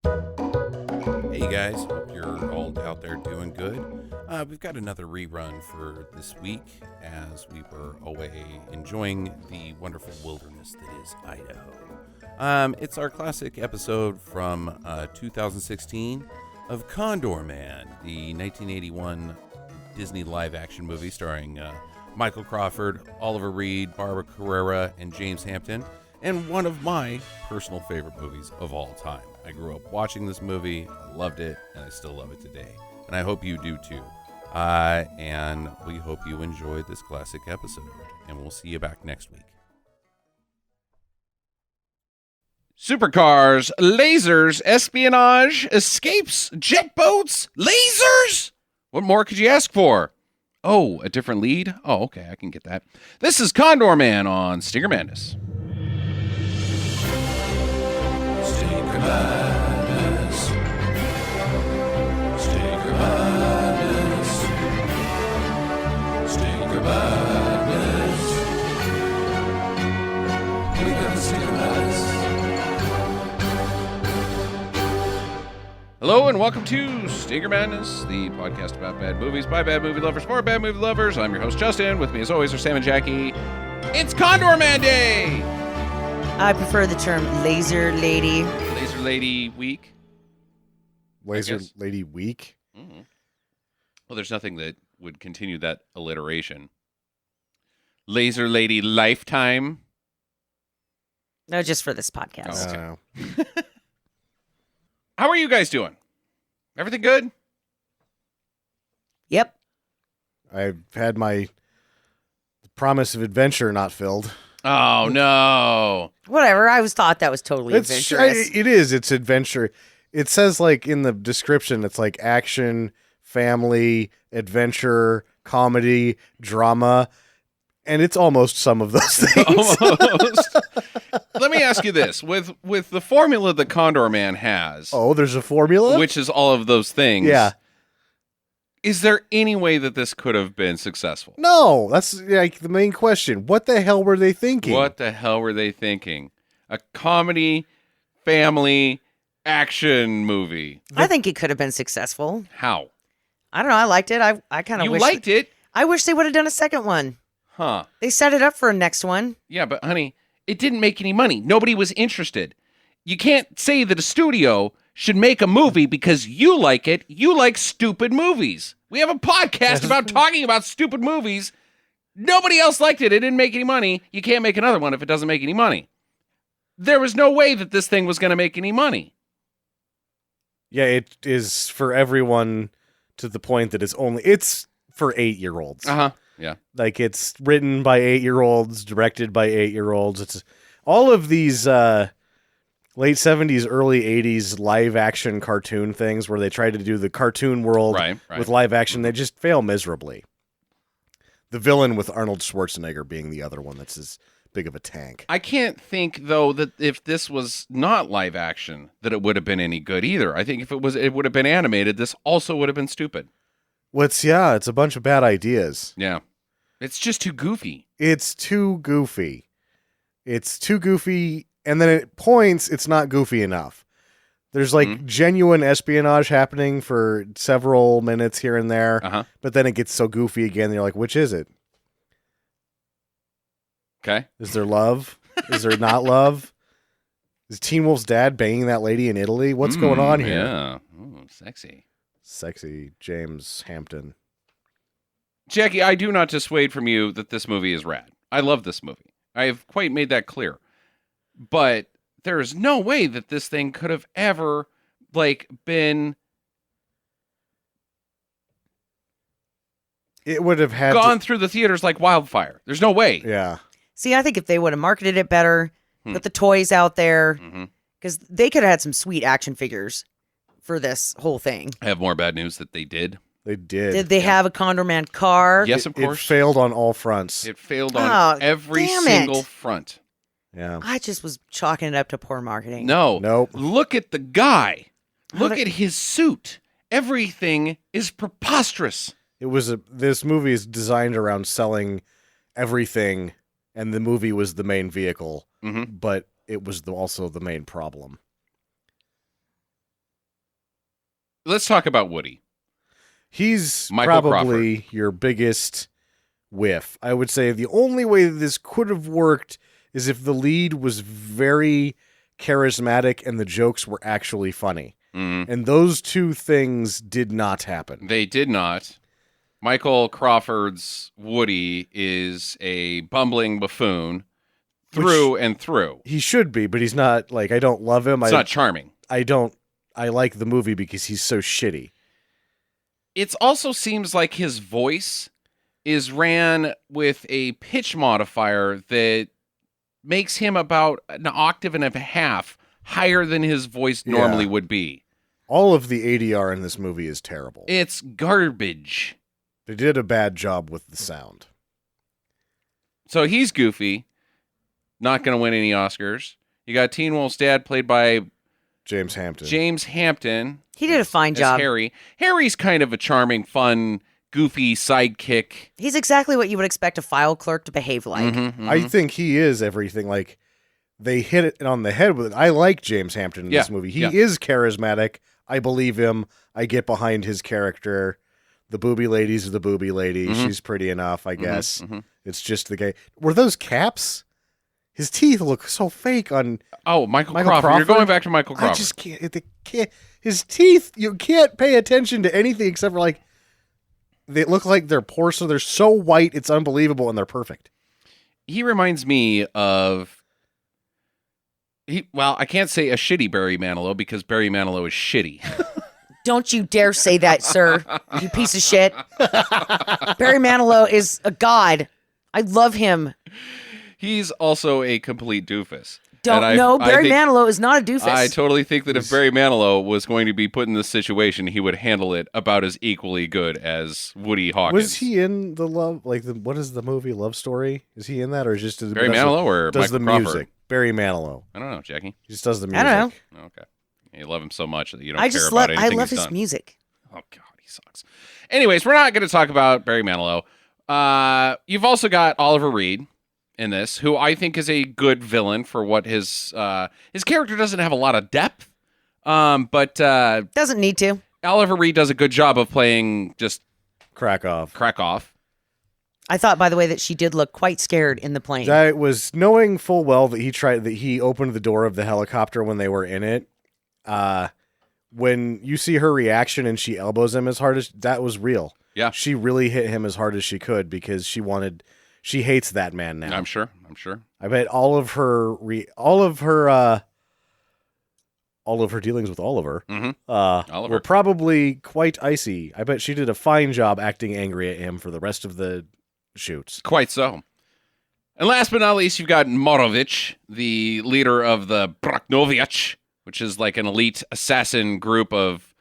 Hey guys, hope you're all out there doing good. We've got another rerun for this week as we were away enjoying the wonderful wilderness that is Idaho. It's our classic episode from 2016 of Condorman, the 1981 Disney live-action movie starring Michael Crawford, Oliver Reed, Barbara Carrera, and James Hampton, and one of my personal favorite movies of all time. I grew up watching this movie, I loved it, and I still love it today. And I hope you do too. And we hope you enjoyed this classic episode, and we'll see you back next week. Supercars, lasers, espionage, escapes, jet boats, lasers? What more could you ask for? Oh, a different lead? Oh, okay, I can get that. This is Condorman on Stinger Madness. Stinger Madness. Stinger Madness. Stinger Madness. We got the Stinger Madness. Hello and welcome to Stinger Madness, the podcast about bad movies by bad movie lovers for bad movie lovers. I'm your host, Justin. With me as always are Sam and Jackie. It's Condorman Day! I prefer the term laser lady. Laser Lady Week. Laser Lady Week? Mm-hmm. Well, there's nothing that would continue that alliteration. Laser Lady Lifetime. No, just for this podcast. Oh, okay. How are you guys doing? Everything good? Yep. I've had my promise of adventure not filled. Oh, no. Whatever. I was thought that was totally adventurous. It is. It's adventure. It says, like, in the description, it's like action, family, adventure, comedy, drama, and it's almost some of those things. Almost. Let me ask you this. With the formula that Condorman has, Oh, there's a formula? which is all of those things, Yeah. is there any way that this could have been successful? No, that's like the main question. What the hell were they thinking? What the hell were they thinking? A comedy, family, action movie. I think it could have been successful. How? I don't know. I liked it. I kind of You wish liked it? I wish they would have done a second one. Huh. They set it up for a next one. Yeah, but honey, it didn't make any money. Nobody was interested. You can't say that a studio should make a movie because you like it. You like stupid movies. We have a podcast about talking about stupid movies. Nobody else liked it. It didn't make any money. You can't make another one if it doesn't make any money. There was no way that this thing was going to make any money. Yeah, it is for everyone to the point that it's for 8-year-olds. Uh-huh. Yeah. Like, it's written by 8-year-olds, directed by 8-year-olds. It's all of these late 70s, early 80s live action cartoon things where they try to do the cartoon world Right. with live action. They just fail miserably. The villain with Arnold Schwarzenegger being the other one that's as big of a tank. I can't think, though, that if this was not live action, that it would have been any good either. I think if it would have been animated, this also would have been stupid. It's a bunch of bad ideas. Yeah. It's just too goofy. It's too goofy. And then at points, it's not goofy enough. There's like genuine espionage happening for several minutes here and there, Uh-huh. but then it gets so goofy again. And you're like, which is it? Okay. Is there love? Is there not love? Is Teen Wolf's dad banging that lady in Italy? What's going on here? Yeah. Ooh, sexy. Sexy James Hampton. Jackie, I do not dissuade from you that this movie is rad. I love this movie. I have quite made that clear. But there is no way that this thing could have ever, been... It would have had gone through the theaters like wildfire. There's no way. Yeah. See, I think if they would have marketed it better, put the toys out there, because they could have had some sweet action figures for this whole thing. I have more bad news that they did. They did. Did they have a Condorman car? Yes, of course. It failed on all fronts. It failed on every damn single it. front. Yeah. I just was chalking it up to poor marketing. No. Nope. Look at the guy. Look How at his suit. Everything is preposterous. This movie is designed around selling everything, and the movie was the main vehicle, but it was also the main problem. let's talk about Woody. He's Michael probably your biggest whiff. I would say the only way that this could have worked is if the lead was very charismatic and the jokes were actually funny. And those two things did not happen. They did not. Michael Crawford's Woody is a bumbling buffoon through and through. He should be, but he's not. Like, I don't love him. It's not charming. I like the movie because he's so shitty. It also seems like his voice is ran with a pitch modifier that makes him about an octave and a half higher than his voice normally would be. All of the ADR in this movie is terrible. It's garbage. They did a bad job with the sound. So he's goofy, not going to win any Oscars. You got Teen Wolf's dad, played by James Hampton. He did a fine as job. Harry. Harry's kind of a charming, fun, goofy sidekick. He's exactly what you would expect a file clerk to behave like. I think he is everything. Like, they hit it on the head with it. I like James Hampton in this movie. He is charismatic. I believe him. I get behind his character. The booby lady's the booby lady. She's pretty enough, I guess. It's just the guy. Were those caps? His teeth look so fake on. Oh, Michael Crawford. You're going back to Michael Crawford. I just can't. His teeth, you can't pay attention to anything except for, like, they look like they're porcelain. They're so white, it's unbelievable, and they're perfect. He reminds me of. Well, I can't say a shitty Barry Manilow because Barry Manilow is shitty. Don't you dare say that, sir, you piece of shit. Barry Manilow is a god. I love him. He's also a complete doofus. Barry Manilow is not a doofus. I totally think that if Barry Manilow was going to be put in this situation, he would handle it about as equally good as Woody Hawkins. Was he in the what is the movie Love Story? Is he in that, or just Barry Manilow or does Michael the Crawford? music? Barry Manilow. I don't know, Jackie. He just does the music. I don't know. Okay. You love him so much that you don't care about anything I love he's his done. music. Oh, God, he sucks. Anyways, we're not going to talk about Barry Manilow. You've also got Oliver Reed in this, who I think is a good villain for what his character doesn't have a lot of depth, but Doesn't need to. Oliver Reed does a good job of playing just Crack off. I thought, by the way, that she did look quite scared in the plane. That was knowing full well that he opened the door of the helicopter when they were in it. When you see her reaction and she elbows him as hard as that was real. Yeah. She really hit him as hard as she could because she hates that man now. I'm sure. I bet all of her dealings with Oliver were probably quite icy. I bet she did a fine job acting angry at him for the rest of the shoots. Quite so. And last but not least, you've got Morovich, the leader of the Braknovic, which is like an elite assassin group of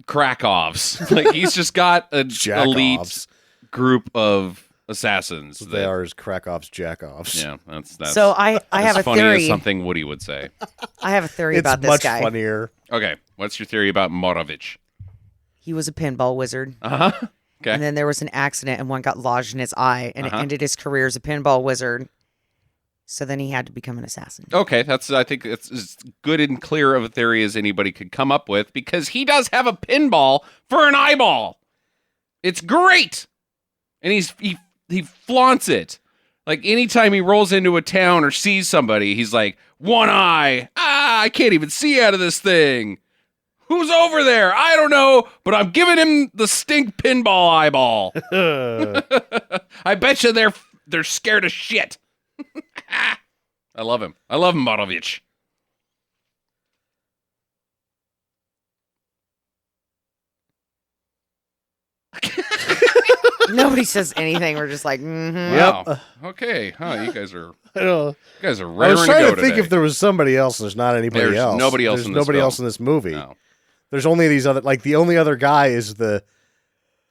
Krakovs. Like, he's just got an elite group of assassins. They are his Krakovs jackoffs. Yeah, that's so I have a funny theory. as something Woody would say. I have a theory about this much guy. funnier. Okay, what's your theory about Morovich? He was a pinball wizard. Uh-huh. Okay. And then there was an accident and one got lodged in his eye and it ended his career as a pinball wizard. So then he had to become an assassin. Okay, I think it's as good and clear of a theory as anybody could come up with because he does have a pinball for an eyeball. It's great. And he flaunts it. Like, anytime he rolls into a town or sees somebody, he's like, one eye. I can't even see out of this thing. Who's over there? I don't know, but I'm giving him the stink pinball eyeball. I bet you they're scared of shit. I love him. I love Morovich. Nobody says anything. We're just like, mm-hmm. Wow. Okay. Huh, you guys are I don't know. raring to go I was trying to think today. if there was somebody else. There's not anybody There's else. nobody else There's in this nobody film. else in this movie. No. There's only these other, like, the only other guy is the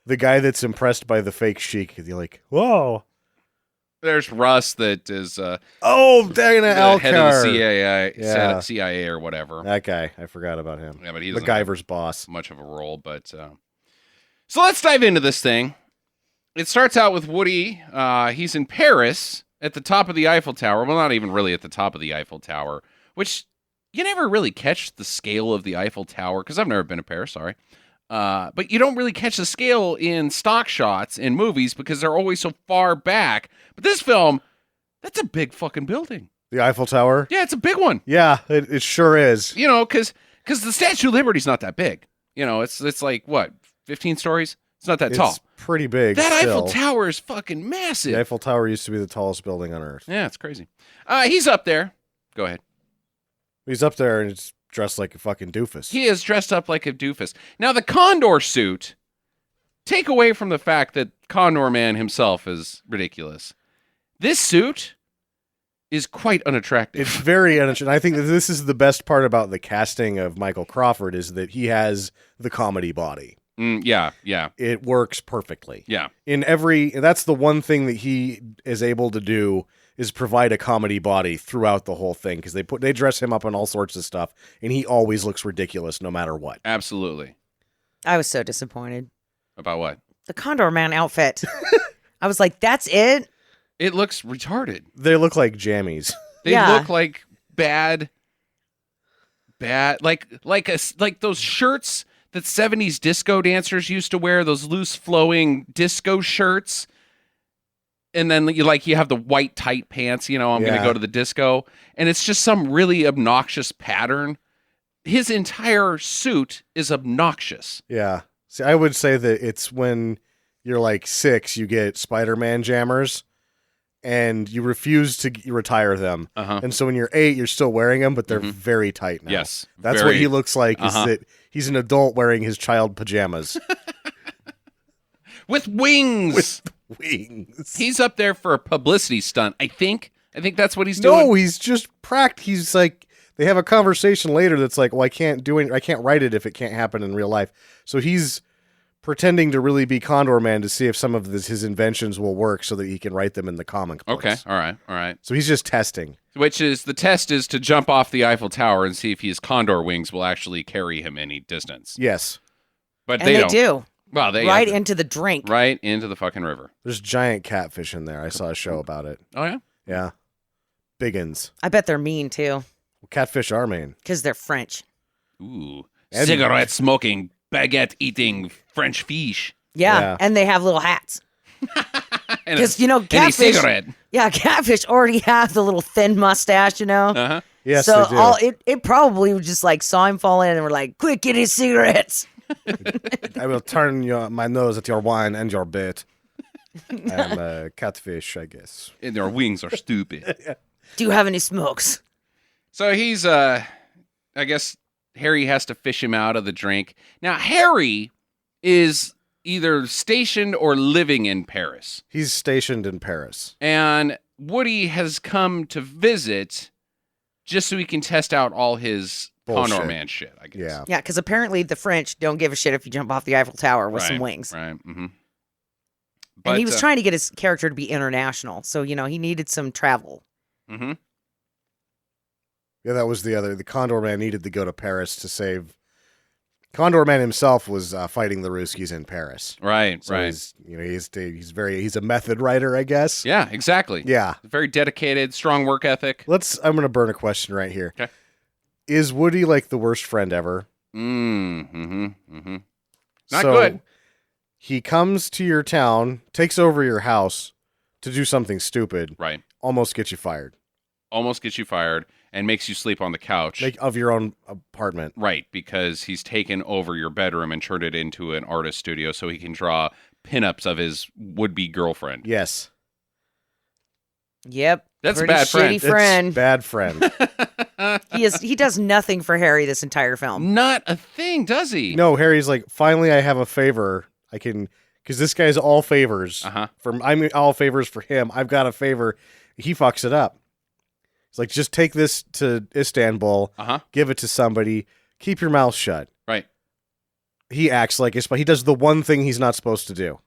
guy that's impressed by the fake chic. You're like, whoa. There's Russ that is Dana the head of the Yeah. CIA or whatever. That guy. I forgot about him. Yeah, but he doesn't have MacGyver's boss. much of a role. But so let's dive into this thing. It starts out with Woody. He's in Paris at the top of the Eiffel Tower. Well, not even really at the top of the Eiffel Tower, which you never really catch the scale of the Eiffel Tower because I've never been to Paris. Sorry. But you don't really catch the scale in stock shots in movies because they're always so far back. But this film, that's a big fucking building. The Eiffel Tower? Yeah, it's a big one. Yeah, it sure is. You know, because the Statue of Liberty's not that big. You know, it's like, what, 15 stories? It's not that tall. It's pretty big. That still. Eiffel Tower is fucking massive. The Eiffel Tower used to be the tallest building on Earth. Yeah, it's crazy. He's up there. Go ahead. He's up there and he's dressed like a fucking doofus. He is dressed up like a doofus. Now, the Condor suit, take away from the fact that Condorman himself is ridiculous. This suit is quite unattractive. It's very uninteresting. I think that this is the best part about the casting of Michael Crawford is that he has the comedy body. Yeah. It works perfectly. Yeah. That's the one thing that he is able to do is provide a comedy body throughout the whole thing because they dress him up in all sorts of stuff and he always looks ridiculous no matter what. Absolutely. I was so disappointed. About what? The Condor Man outfit. I was like, that's it? It looks retarded. They look like jammies. They look like bad, like those shirts that 70s disco dancers used to wear, those loose flowing disco shirts. And then you have the white tight pants, I'm going to go to the disco. And it's just some really obnoxious pattern. His entire suit is obnoxious. Yeah. See, I would say that it's when you're like 6, you get Spider-Man jammers and you refuse to retire them. And so when you're 8, you're still wearing them, but they're very tight now. Yes. That's what he looks like, is that he's an adult wearing his child pajamas. With wings. With wings. He's up there for a publicity stunt, I think. I think that's what he's doing. No, he's just he's like, they have a conversation later that's like, well, I can't write it if it can't happen in real life. So he's pretending to really be Condorman to see if some of his inventions will work so that he can write them in the comic books. Okay, all right. So he's just testing. The test is to jump off the Eiffel Tower and see if his condor wings will actually carry him any distance. Yes. But and they do. Well, right into the drink. Right into the fucking river. There's giant catfish in there. I saw a show about it. Oh, yeah? Yeah. Biggins. I bet they're mean, too. Catfish are mean. Because they're French. Ooh. Cigarette smoking, baguette eating French fish. Yeah, and they have little hats. Because, catfish. Cigarette. Yeah, catfish already have the little thin mustache, Uh-huh. Yes, so they do. it probably just like saw him fall in and were like, quick, get his cigarettes. I will turn my nose at your wine and your bit. I'm a catfish, I guess. And their wings are stupid. Do you have any smokes? So he's, I guess Harry has to fish him out of the drink. Now, Harry is either stationed or living in Paris. He's stationed in Paris. And Woody has come to visit just so he can test out all his Condorman shit, I guess. Yeah. Yeah, because apparently the French don't give a shit if you jump off the Eiffel Tower with some wings. Right. Mm-hmm. And he was trying to get his character to be international. So, he needed some travel. Mm-hmm. Yeah, that was the Condorman needed to go to Paris to save. Condorman himself was fighting the Ruskies in Paris. Right, so right. He's a method writer, I guess. Yeah, exactly. Yeah. Very dedicated, strong work ethic. I'm going to burn a question right here. Okay. Is Woody like the worst friend ever? Not so, good. He comes to your town, takes over your house to do something stupid. Right. Almost gets you fired. And makes you sleep on the couch. Of your own apartment. Right, because he's taken over your bedroom and turned it into an artist studio so he can draw pinups of his would-be girlfriend. Yes. Yep. That's a pretty bad friend. shitty friend. It's bad friend. He does nothing for Harry this entire film. Not a thing, does he? No, Harry's like, finally I have a favor. I can, because this guy's all favors. I'm all favors for him. I've got a favor. He fucks it up. It's like, just take this to Istanbul, give it to somebody, keep your mouth shut. Right. He acts like a spy. He does the one thing he's not supposed to do.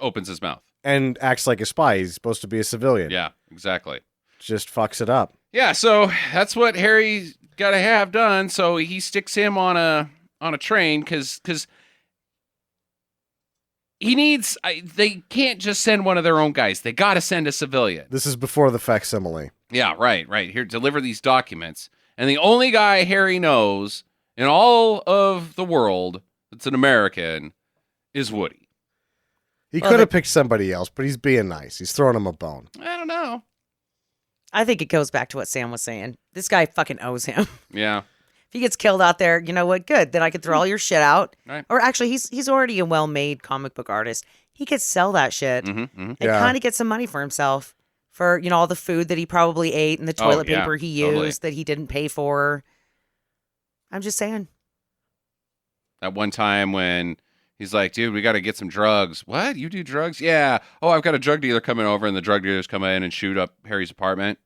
Opens his mouth. And acts like a spy. He's supposed to be a civilian. Yeah, exactly. Just fucks it up. Yeah, so that's what Harry's got to have done. So he sticks him on a train because he needs. They can't just send one of their own guys. They got to send a civilian. This is before the facsimile. Yeah, right. Here, deliver these documents. And the only guy Harry knows in all of the world that's an American is Woody. He could have picked somebody else, but he's being nice. He's throwing him a bone. I don't know. I think it goes back to what Sam was saying. This guy fucking owes him. Yeah. If he gets killed out there, you know what? Good. Then I could throw all your shit out. Right. Or actually, he's already a well-made comic book artist. He could sell that shit and kind of get some money for himself for, you know, all the food that he probably ate and the toilet paper he used that he didn't pay for. I'm just saying. That one time when he's like, dude, we got to get some drugs. What? You do drugs? Yeah. Oh, I've got a drug dealer coming over, and the drug dealers come in and shoot up Harry's apartment,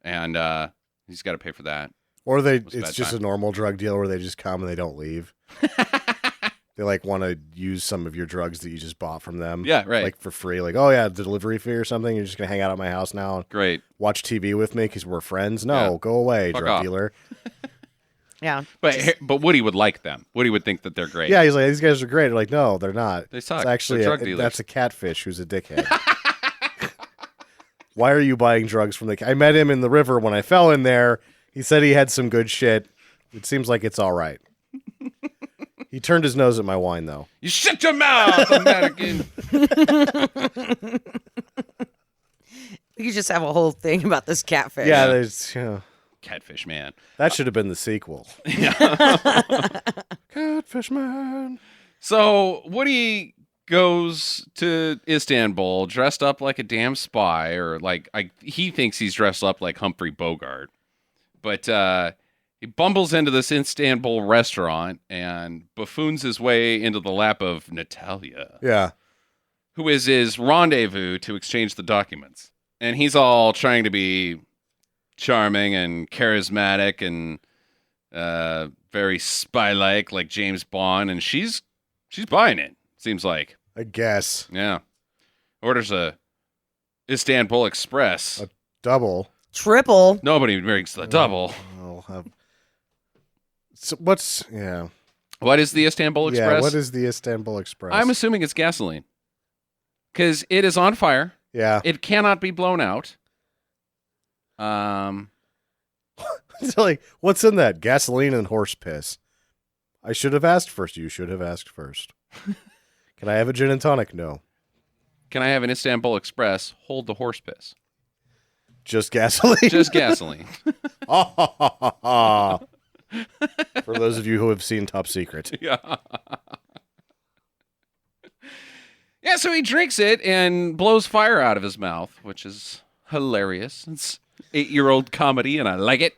and he's got to pay for that. Or it's just a normal drug deal where they just come and they don't leave. They like want to use some of your drugs that you just bought from them. Yeah, right. Like for free. Like, oh yeah, delivery fee or something. You're just going to hang out at my house now and Great. watch TV with me because we're friends. No, go away, Fuck drug off. dealer. Yeah. But Woody would like them. Woody would think that they're great. Yeah, he's like, these guys are great. They're like, no, they're not. They suck. It's actually They're drug dealers. that's a catfish who's a dickhead. Why are you buying drugs from I met him in the river when I fell in there. He said he had some good shit. It seems like it's all right. He turned his nose at my wine, though. You shut your mouth, American. We could just have a whole thing about this catfish. Yeah, there's Catfish man. that should have been the sequel. Catfish man. So Woody goes to Istanbul dressed up like a damn spy, or he thinks he's dressed up like Humphrey Bogart. But he bumbles into this Istanbul restaurant and buffoons his way into the lap of Natalia. Yeah. Who is his rendezvous to exchange the documents. And he's all trying to be charming and charismatic and very spy-like James Bond. And she's buying it, seems like. I guess. Yeah. Orders a Istanbul Express. A double. Triple. Nobody drinks the double. So What is the Istanbul Express? Yeah, what is the Istanbul Express? I'm assuming it's gasoline. Because it is on fire. Yeah. It cannot be blown out. It's like, what's in that? Gasoline and horse piss. I should have asked first. You should have asked first. Can I have a gin and tonic? No. Can I have an Istanbul Express? Hold the horse piss. Just gasoline? Just gasoline. For those of you who have seen Top Secret. Yeah. Yeah, so he drinks it and blows fire out of his mouth, which is hilarious. It's 8-year-old comedy, and I like it.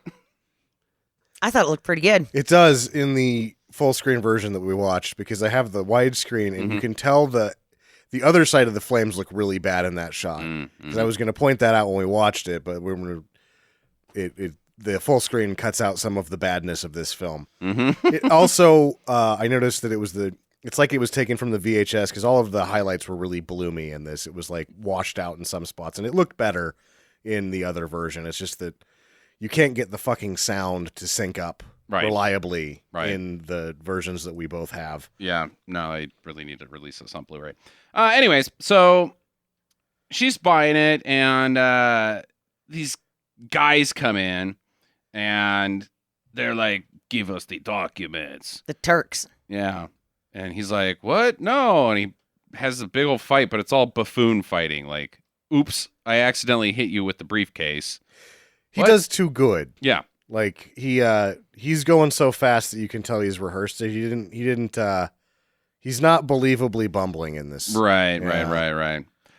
I thought it looked pretty good. It does in the full screen version that we watched, because I have the widescreen, and you can tell the other side of the flames look really bad in that shot. Because I was going to point that out when we watched it, but the full screen cuts out some of the badness of this film. It also, I noticed that it's like it was taken from the VHS, because all of the highlights were really bloomy in this. It was like washed out in some spots, and it looked better in the other version. It's just that you can't get the fucking sound to sync up reliably in the versions that we both have. Yeah, no, I really need to release this on Blu-ray. Anyways, so she's buying it, and these guys come in, and they're like, give us the documents. The Turks. Yeah. And he's like, what? No. And he has a big old fight, but it's all buffoon fighting. Like, oops, I accidentally hit you with the briefcase. He does too good. Yeah. Like he's going so fast that you can tell he's rehearsed it. He's not believably bumbling in this. Right.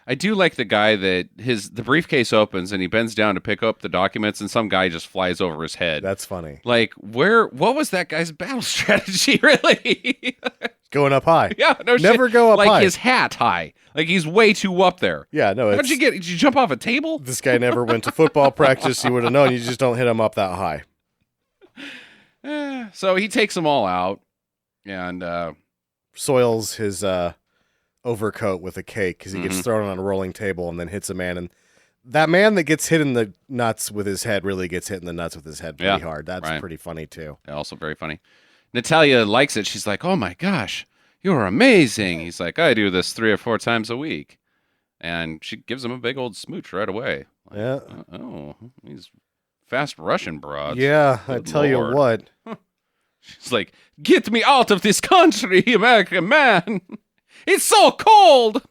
I do like the guy that the briefcase opens and he bends down to pick up the documents, and some guy just flies over his head. That's funny. Like, what was that guy's battle strategy, really? Going up high. Yeah, no shit. Never go up high. Like his hat high. Like he's way too up there. Yeah, no. How'd you did you jump off a table? This guy never went to football practice. He would have known. You just don't hit him up that high. So he takes them all out and soils his overcoat with a cake because he gets thrown on a rolling table and then hits a man. And that man that gets hit in the nuts with his head really gets hit in the nuts with his head pretty hard. That's pretty funny, too. Yeah, also very funny. Natalia likes it. She's like, oh, my gosh, you're amazing. He's like, I do this 3 or 4 times a week. And she gives him a big old smooch right away. Like, yeah. Oh, he's fast Russian broads. Yeah, I Good tell you Lord. what. She's like, get me out of this country, American man. It's so cold.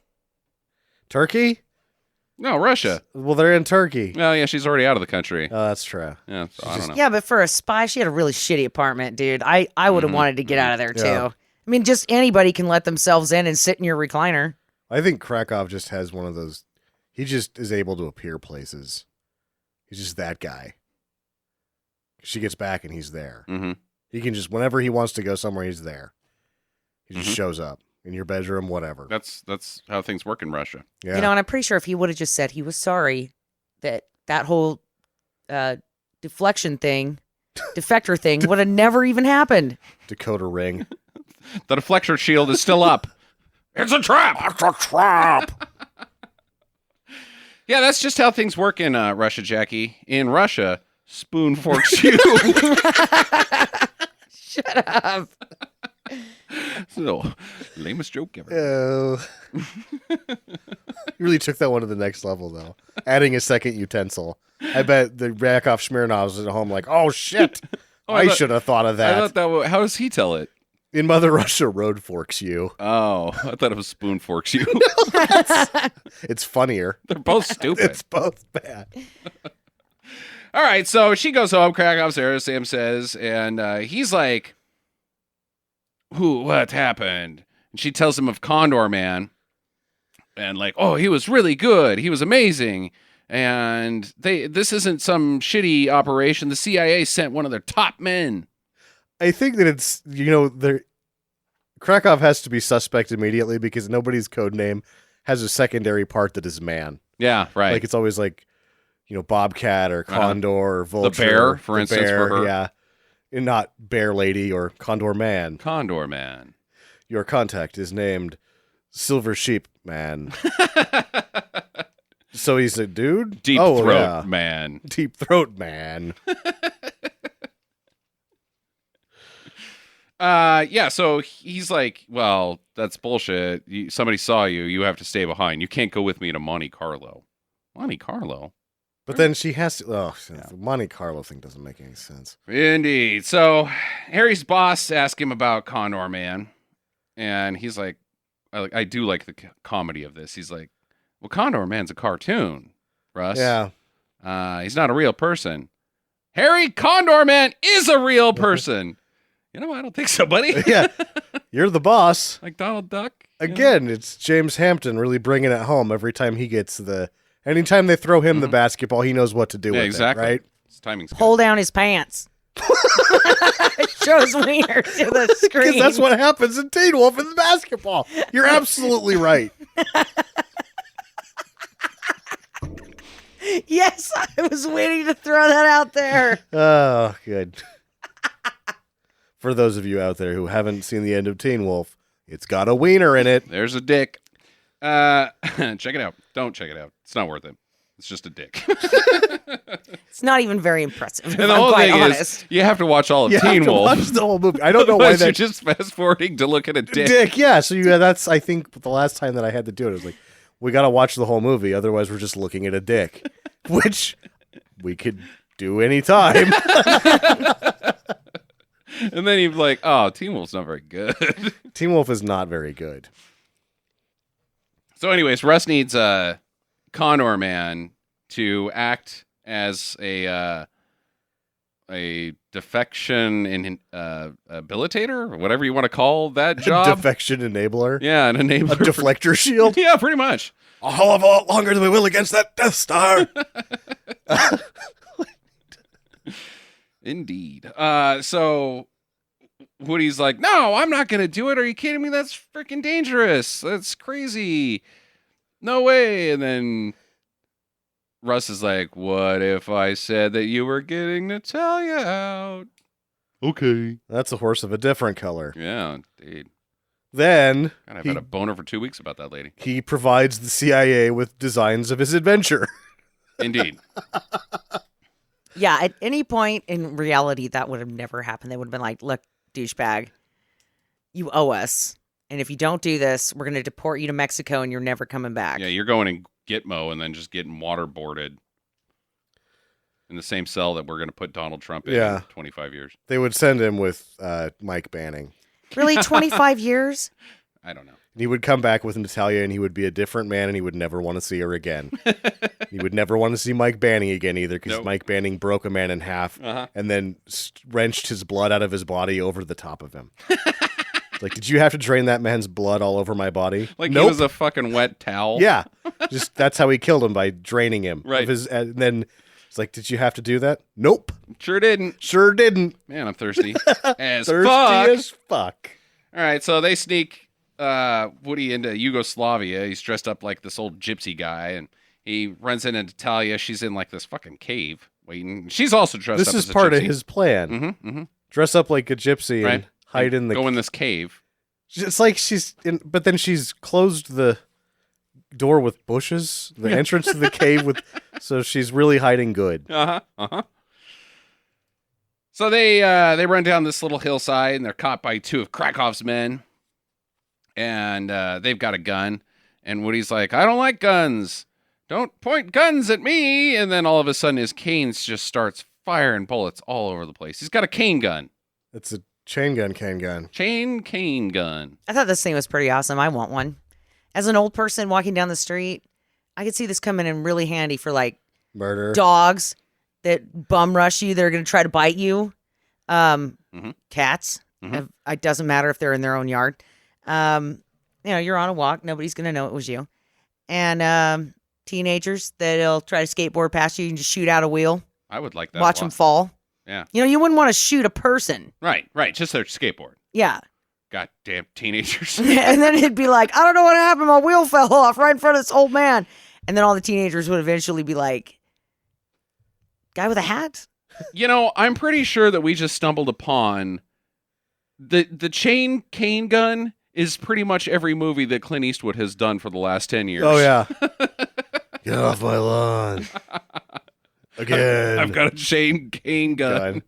Turkey? No, Russia. Well, they're in Turkey. Oh, yeah, she's already out of the country. Oh, that's true. Yeah, so I don't know. Yeah, but for a spy, she had a really shitty apartment, dude. I would have wanted to get out of there, too. Yeah. I mean, just anybody can let themselves in and sit in your recliner. I think Krakow just has one of those. He just is able to appear places. He's just that guy. She gets back and he's there. Mm-hmm. He can just, whenever he wants to go somewhere, he's there. He just shows up in your bedroom, whatever. That's how things work in Russia. Yeah. You know, and I'm pretty sure if he would have just said he was sorry, that whole deflector thing would have never even happened. Dakota ring. The deflector shield is still up. It's a trap. It's a trap. Yeah, that's just how things work in Russia, Jackie. In Russia, spoon forks you. Shut up. So, lamest joke ever. Oh. You really took that one to the next level, though. Adding a second utensil. I bet the Rakov Smirnovs at home like, oh, shit. I should have thought of that. I thought how does he tell it? In Mother Russia, road forks you. Oh, I thought it was spoon forks you. It's funnier. They're both stupid. It's both bad. All right, so she goes home, Krakow's there, Sam says, and he's like, what happened? And she tells him of Condorman, and like, oh, he was really good. He was amazing. And this isn't some shitty operation. The CIA sent one of their top men. I think that it's, Krakow has to be suspect immediately because nobody's code name has a secondary part that is man. Yeah, right. Like it's always like, Bobcat or Condor or Vulture. The bear, for instance, for her. Yeah. And not Bear Lady or Condor Man. Condor Man. Your contact is named Silver Sheep Man. So he's a dude? Deep Throat Man. Deep Throat Man. Yeah, so he's like, well, that's bullshit. Somebody saw you. You have to stay behind. You can't go with me to Monte Carlo. Monte Carlo? But then she has to. The Monte Carlo thing doesn't make any sense. Indeed. So Harry's boss asked him about Condorman, and he's like, I do like the comedy of this. He's like, well, Condorman's a cartoon, Russ. Yeah. He's not a real person. Harry, Condorman is a real person. I don't think so, buddy. Yeah. You're the boss. Like Donald Duck. Again, it's James Hampton really bringing it home every time he gets anytime they throw him the basketball, he knows what to do with exactly. it, right? His timing's good. Pull down his pants. Shows wiener to the screen. Because that's what happens in Teen Wolf in the basketball. You're absolutely right. Yes, I was waiting to throw that out there. Oh, good. For those of you out there who haven't seen the end of Teen Wolf, it's got a wiener in it. There's a dick. Check it out. Don't check it out. It's not worth it. It's just a dick. It's not even very impressive. And the whole quite thing honest. is, you have to watch all of You Teen have to Wolf. watch the whole movie. I don't know why You're that just fast forwarding to look at a dick. dick. Yeah, so that's I think the last time that I had to do it. I was like, we got to watch the whole movie, otherwise we're just looking at a dick, which we could do anytime. And then you're like, oh, Teen Wolf's not very good. Teen Wolf is not very good. So anyways, Russ needs Condorman to act as a defection habilitator, or whatever you want to call that job. Defection enabler. Yeah, an enabler. A deflector shield. Yeah, pretty much. A hell of a lot longer than we will against that Death Star. Indeed. So Woody's like, no, I'm not going to do it. Are you kidding me? That's freaking dangerous. That's crazy. No way. And then Russ is like, what if I said that you were getting Natalia out? Okay. That's a horse of a different color. Yeah, indeed. Then God, I've had a boner for 2 weeks about that lady. he provides the CIA with designs of his adventure. Indeed. Yeah, at any point in reality, that would have never happened. They would have been like, look, douchebag, you owe us. And if you don't do this, we're going to deport you to Mexico and you're never coming back. Yeah, you're going in Gitmo and then just getting waterboarded. in the same cell that we're going to put Donald Trump in 25 years. They would send him with Mike Banning. Really, 25 years? I don't know. He would come back with Natalia, and he would be a different man, and he would never want to see her again. He would never want to see Mike Banning again either, because Mike Banning broke a man in half and then wrenched his blood out of his body over the top of him. It's like, did you have to drain that man's blood all over my body? Like he was a fucking wet towel? Yeah. Just that's how he killed him, by draining him. Right. And then it's like, did you have to do that? Nope. Sure didn't. Sure didn't. Man, I'm thirsty. Thirsty as fuck. All right, so they sneak Woody into Yugoslavia. He's dressed up like this old gypsy guy, and he runs into Natalia. She's in like this fucking cave waiting. She's also dressed up as a gypsy. This is part of his plan. Dress up like a gypsy and hide in the... Go in this cave. It's like she's in... But then she's closed the door with bushes, the entrance to the cave with... So she's really hiding good. So they run down this little hillside, and they're caught by two of Krakow's men. And they've got a gun. And Woody's like, I don't like guns. Don't point guns at me. And then all of a sudden his cane just starts firing bullets all over the place. He's got a cane gun. It's a chain gun, cane gun. Chain cane gun. I thought this thing was pretty awesome. I want one. As an old person walking down the street, I could see this coming in really handy for like murder dogs that bum rush you. They're going to try to bite you. Cats. It doesn't matter if they're in their own yard. You're on a walk. Nobody's going to know it was you. And teenagers that'll try to skateboard past you and just shoot out a wheel. I would like that. Watch them fall. Yeah. You wouldn't want to shoot a person. Right. Just their skateboard. Yeah. Goddamn teenagers. And then it'd be like, I don't know what happened. My wheel fell off right in front of this old man. And then all the teenagers would eventually be like, guy with a hat? I'm pretty sure that we just stumbled upon the chain cane gun is pretty much every movie that Clint Eastwood has done for the last 10 years. Oh, yeah. Get off my lawn. Again. I've got a chain cane gun.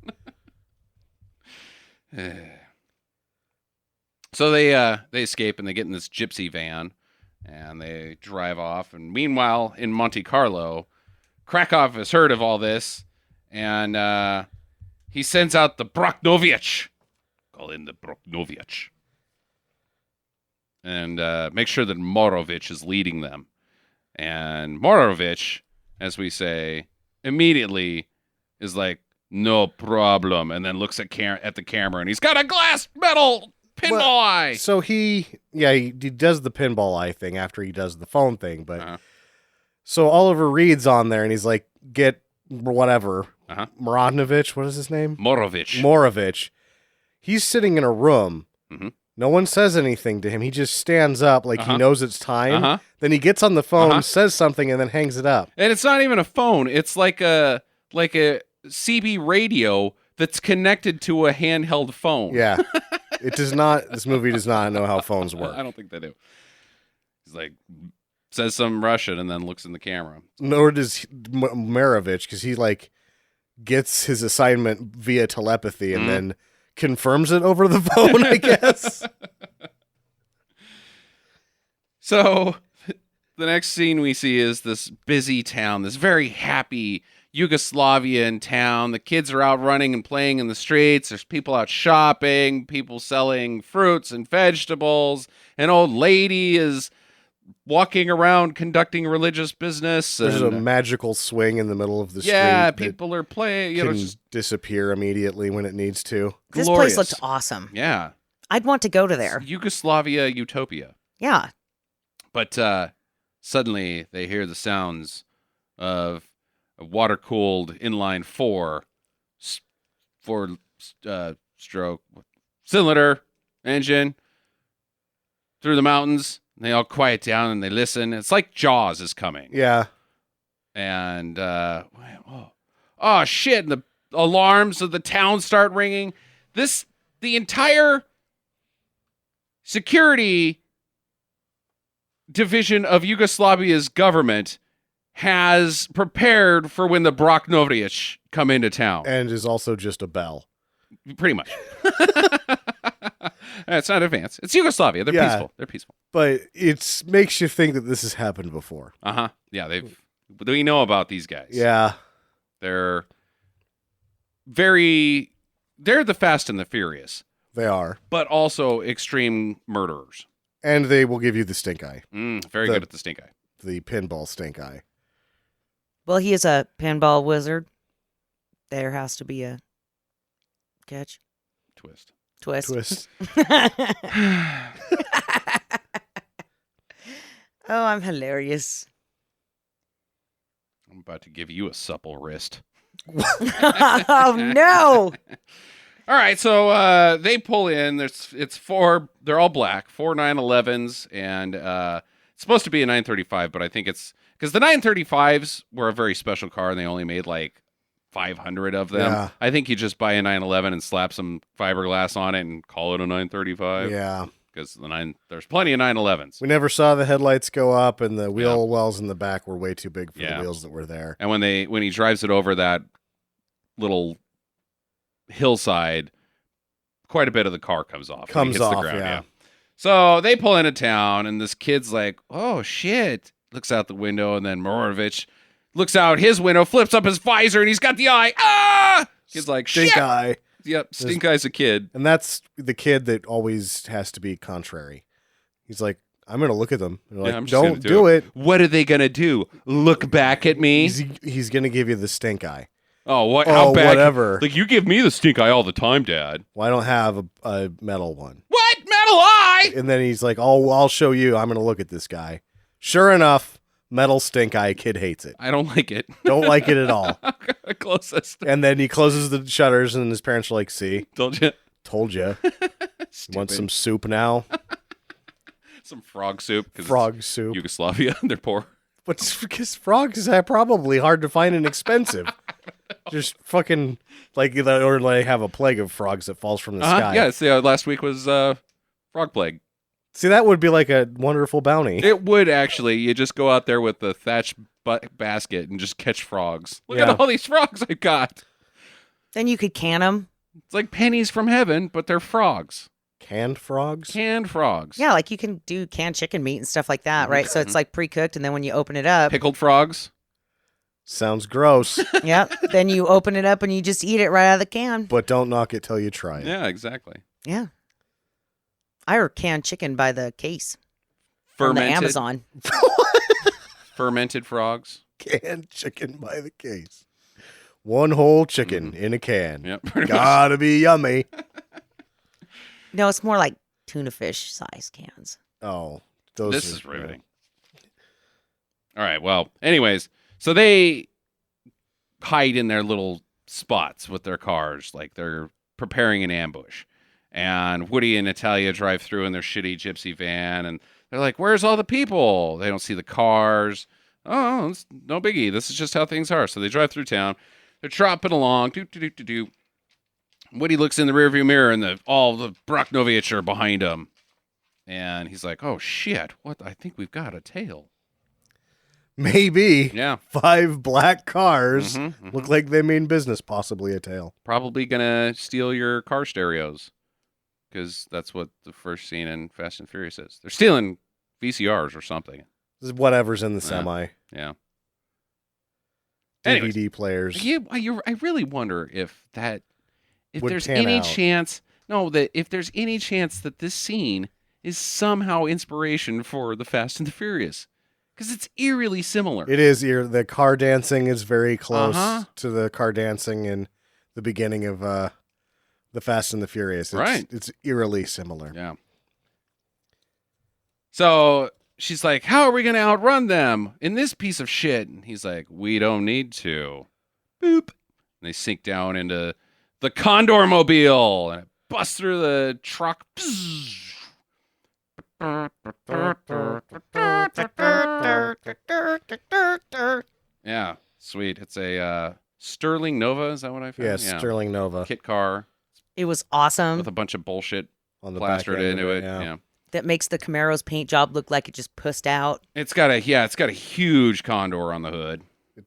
So they escape and they get in this gypsy van and they drive off. And meanwhile, in Monte Carlo, Krakow has heard of all this and he sends out the Broknovich. Call in the Broknovich. And make sure that Morovich is leading them. And Morovich, as we say, immediately is like, no problem, and then looks at the camera, and he's got a glass metal pinball eye. So he does the pinball eye thing after he does the phone thing, but so Oliver Reed's on there, and he's like, get whatever, Morovich, what is his name? Morovich. He's sitting in a room. No one says anything to him. He just stands up like he knows it's time. Then he gets on the phone, says something, and then hangs it up. And it's not even a phone. It's like a CB radio that's connected to a handheld phone. Yeah. It does not. This movie does not know how phones work. I don't think they do. He's like, says some Russian and then looks in the camera. Nor does Marovich, because he like gets his assignment via telepathy and then confirms it over the phone, I guess. So the next scene we see is this busy town, this very happy Yugoslavian town. The kids are out running and playing in the streets. There's people out shopping, people selling fruits and vegetables. An old lady is walking around conducting religious business. There's a magical swing in the middle of the street. Yeah, people are playing. Just disappear immediately when it needs to. This Glorious. place looks awesome. Yeah. I'd want to go to there. Yugoslavia utopia. Yeah. But suddenly they hear the sounds of a water-cooled inline four-stroke cylinder engine through the mountains. And they all quiet down and they listen. It's like Jaws is coming. Yeah. And, oh shit. And the alarms of the town start ringing. The entire security division of Yugoslavia's government has prepared for when the Broknovich come into town. And is also just a bell. Pretty much. It's not advanced. It's Yugoslavia. They're peaceful. They're peaceful. But it makes you think that this has happened before. Yeah, we know about these guys. Yeah. They're the Fast and the Furious. They are. But also extreme murderers. And they will give you the stink eye. Very good at the stink eye. The pinball stink eye. Well, he is a pinball wizard. There has to be a catch. Twist. Oh, I'm hilarious. I'm about to give you a supple wrist. Oh, no. All right, so they pull in. They're all black, 4 911s, and it's supposed to be a 935, but I think it's because the 935s were a very special car, and they only made like 500 of them. Yeah. I think you just buy a 911 and slap some fiberglass on it and call it a 935. Yeah. Because there's plenty of 911s. We never saw the headlights go up, and the wheel wells in the back were way too big for the wheels that were there. And when he drives it over that little hillside, quite a bit of the car comes off. Comes off, the ground, yeah. So they pull into town, and this kid's like, "Oh shit!" Looks out the window, and then Morovich looks out his window, flips up his visor, and he's got the eye. Ah! Kid's like, "Shit!" Stink eye. Yep, stink eye's a kid, and that's the kid that always has to be contrary. He's like, "I'm gonna look at them." Like, I'm just don't do it. What are they gonna do? Look back at me? He's gonna give you the stink eye. Oh, what? How bad? Whatever. Like, you give me the stink eye all the time, Dad. Well, I don't have a metal one. What? Metal eye? And then he's like, I'll show you. I'm gonna look at this guy. Sure enough, metal stink eye. Kid hates it. I don't like it. Don't like it at all. Closest. And then he closes the shutters, and his parents are like, "See, Told you. told you. Want some soup now? Some frog soup. 'Cause Frog soup. Yugoslavia. They're poor. But because frogs are probably hard to find and expensive. Just fucking like, or they have a plague of frogs that falls from the sky. Yeah, so last week was frog plague. See, that would be like a wonderful bounty. It would actually. You just go out there with the thatch basket and just catch frogs. Look Yeah. at all these frogs I got. Then you could can them. It's like pennies from heaven, but they're frogs. Canned frogs? Canned frogs. Yeah, like you can do canned chicken meat and stuff like that, right? So it's like pre-cooked, and then when you open it up, Pickled frogs. Sounds gross. yep. Then you open it up and you just eat it right out of the can. But don't knock it till you try it. Yeah, exactly. Yeah. I heard canned chicken by the case from the Fermented. Amazon. Fermented frogs. Canned chicken by the case. One whole chicken in a can. Yep. Pretty much. Gotta be yummy. No, it's more like tuna fish size cans. Oh, This is riveting. All right. Well, anyways, so they hide in their little spots with their cars, like they're preparing an ambush. And Woody and Natalia drive through in their shitty gypsy van, and they're like, "Where's all the people?" They don't see the cars. Oh, it's no biggie. This is just how things are. So they drive through town. They're tropping along. Do. Woody looks in the rearview mirror, and all the Broknovich are behind him. And he's like, "Oh shit! What? I think we've got a tail." Maybe. Yeah, 5 black cars Mhm. look like they mean business, possibly a tail. probably gonna steal your car stereos, because that's what the first scene in Fast and Furious is. They're stealing VCRs or something. This is whatever's in the semi. Yeah. DVD Anyways. players. I really wonder if Would there's pan any out. chance. No, that if there's any chance that this scene is somehow inspiration for the Fast and the Furious, because it's eerily similar. It is. The car dancing is very close Uh-huh. to the car dancing in the beginning of the Fast and the Furious. Right. It's eerily similar. Yeah. So she's like, "How are we going to outrun them in this piece of shit?" And he's like, "We don't need to." Boop. And they sink down into the Condor Mobile, and it busts through the truck. Yeah, sweet. It's a Sterling Nova. Is that what I found? Yes, Sterling Nova Kit car It was awesome. with a bunch of bullshit on the plastered back end into of it. Yeah. That makes the Camaro's paint job look like it just pussed out. It's got a huge Condor on the hood.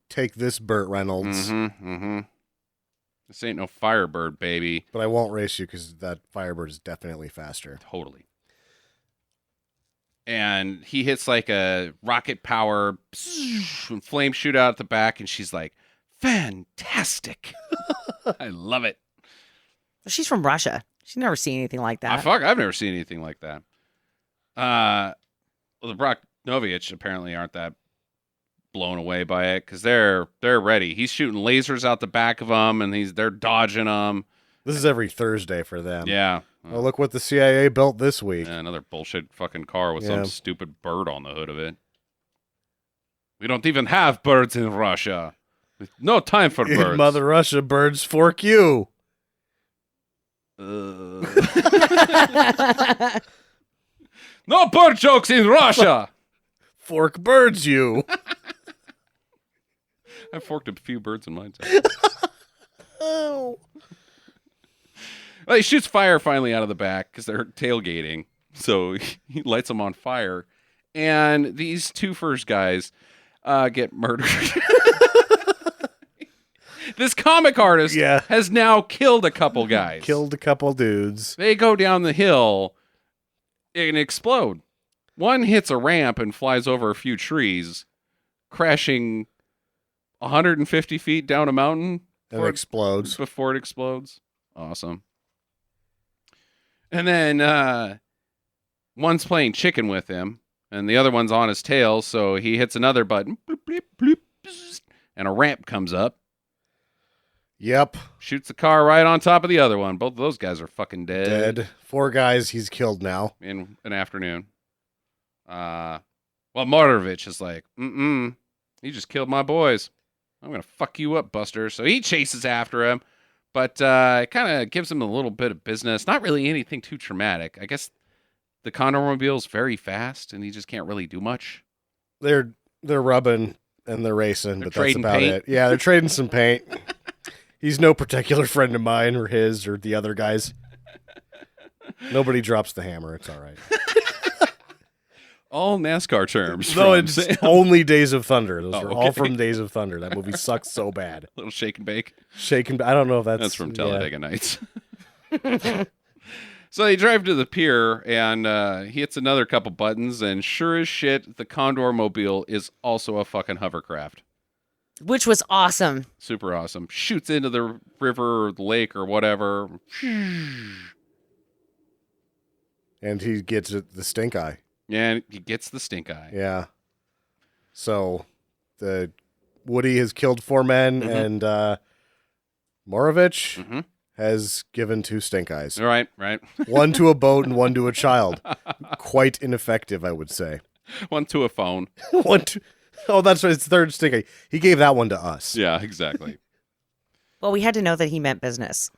Take this, Burt Reynolds. Mm-hmm. This ain't no Firebird, baby. But I won't race you because that Firebird is definitely faster. Totally. And he hits like a rocket power and flames shoot out at the back, and she's like, fantastic. I love it. She's from Russia. She's never seen anything like that. I've never seen anything like that. Well, the Broknovich apparently aren't that blown away by it because they're ready. He's shooting lasers out the back of them, and they're dodging them. This is every Thursday for them. Yeah. Oh, look what the CIA built this week. Yeah, another bullshit fucking car with some stupid bird on the hood of it. We don't even have birds in Russia. No time for birds. Mother Russia, birds fork you. No bird jokes in Russia. Fork birds you. I forked a few birds in mine too. Oh. Well, he shoots fire finally out of the back because they're tailgating. So he lights them on fire. And these two first guys get murdered. This comic artist has now killed a couple guys. Killed a couple dudes. They go down the hill and explode. One hits a ramp and flies over a few trees, crashing 150 feet down a mountain. And explodes. Before it explodes. Awesome. And then one's playing chicken with him, and the other one's on his tail, so he hits another button, bloop, bloop, bloop, bzz, and a ramp comes up. Yep. Shoots the car right on top of the other one. Both of those guys are fucking dead. Dead. 4 guys he's killed now. In an afternoon. Well, Morovich is like, you just killed my boys. I'm going to fuck you up, Buster. So he chases after him, but it kind of gives him a little bit of business. Not really anything too traumatic. I guess the Condorman is very fast, and he just can't really do much. They're rubbing and they're racing, but that's about paint. it. Yeah, they're trading some paint. He's no particular friend of mine or his or the other guys. Nobody drops the hammer. It's all right. All NASCAR terms. No, it's only Days of Thunder. Those are all from Days of Thunder. That movie sucks so bad. Little shake and bake. I don't know if that's from Talladega Nights. So they drive to the pier, and he hits another couple buttons, and sure as shit, the Condor Mobile is also a fucking hovercraft. Which was awesome. Super awesome. Shoots into the river or the lake or whatever. And he gets the stink eye. Yeah, and he gets the stink eye. Yeah. So the Woody has killed 4 men, and Morovich has given 2 stink eyes. Right. One to a boat and one to a child. Quite ineffective, I would say. One to a phone. Oh, that's right. It's 3rd stink eye. He gave that one to us. Yeah, exactly. Well, we had to know that he meant business.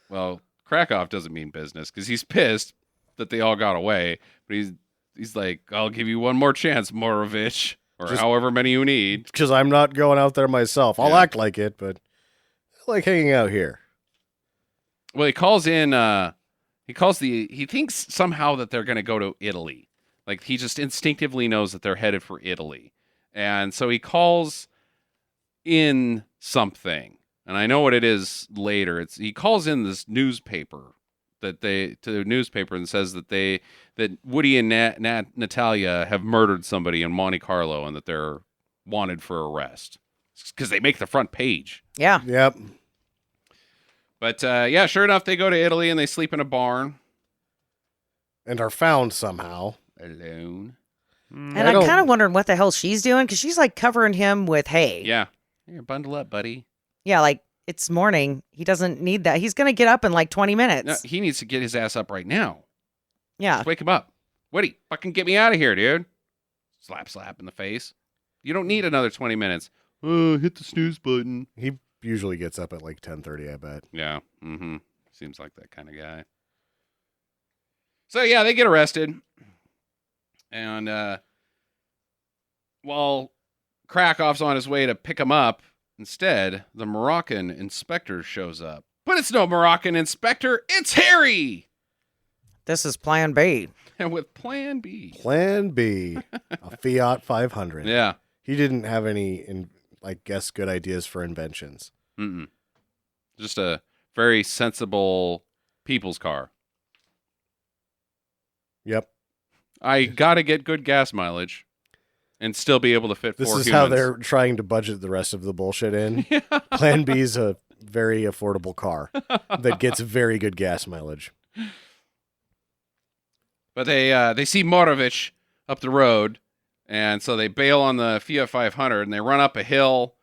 Well, Krakow doesn't mean business because he's pissed that they all got away, but he's like, I'll give you one more chance, Morovich, or however many you need. Because I'm not going out there myself. I'll act like it, but I like hanging out here. Well, he calls in, he thinks somehow that they're going to go to Italy. Like, he just instinctively knows that they're headed for Italy. And so he calls in something, and I know what it is later. He calls in this newspaper to the newspaper and says that Woody and Natalia have murdered somebody in Monte Carlo and that they're wanted for arrest because they make the front page. Yeah. Yep. But sure enough, they go to Italy and they sleep in a barn and are found somehow alone. And I'm kind of wondering what the hell she's doing because she's like covering him with hay. Yeah. Here, bundle up, buddy. Yeah, like it's morning. He doesn't need that. He's going to get up in like 20 minutes. No, he needs to get his ass up right now. Yeah. Just wake him up. Woody, fucking get me out of here, dude. Slap in the face. You don't need another 20 minutes. Oh, hit the snooze button. He usually gets up at like 10:30, I bet. Yeah. Seems like that kind of guy. So, yeah, they get arrested. And while Krakow's on his way to pick him up, instead, the Moroccan inspector shows up. But it's no Moroccan inspector. It's Harry. This is Plan B. And with Plan B. Plan B. A Fiat 500. Yeah. He didn't have any, I guess, good ideas for inventions. Just a very sensible people's car. Yep. I got to get good gas mileage. and still be able to fit This four is humans. how they're trying to budget the rest of the bullshit in. Plan B is a very affordable car that gets very good gas mileage. But they see Morovich up the road, and so they bail on the Fiat 500, and they run up a hill,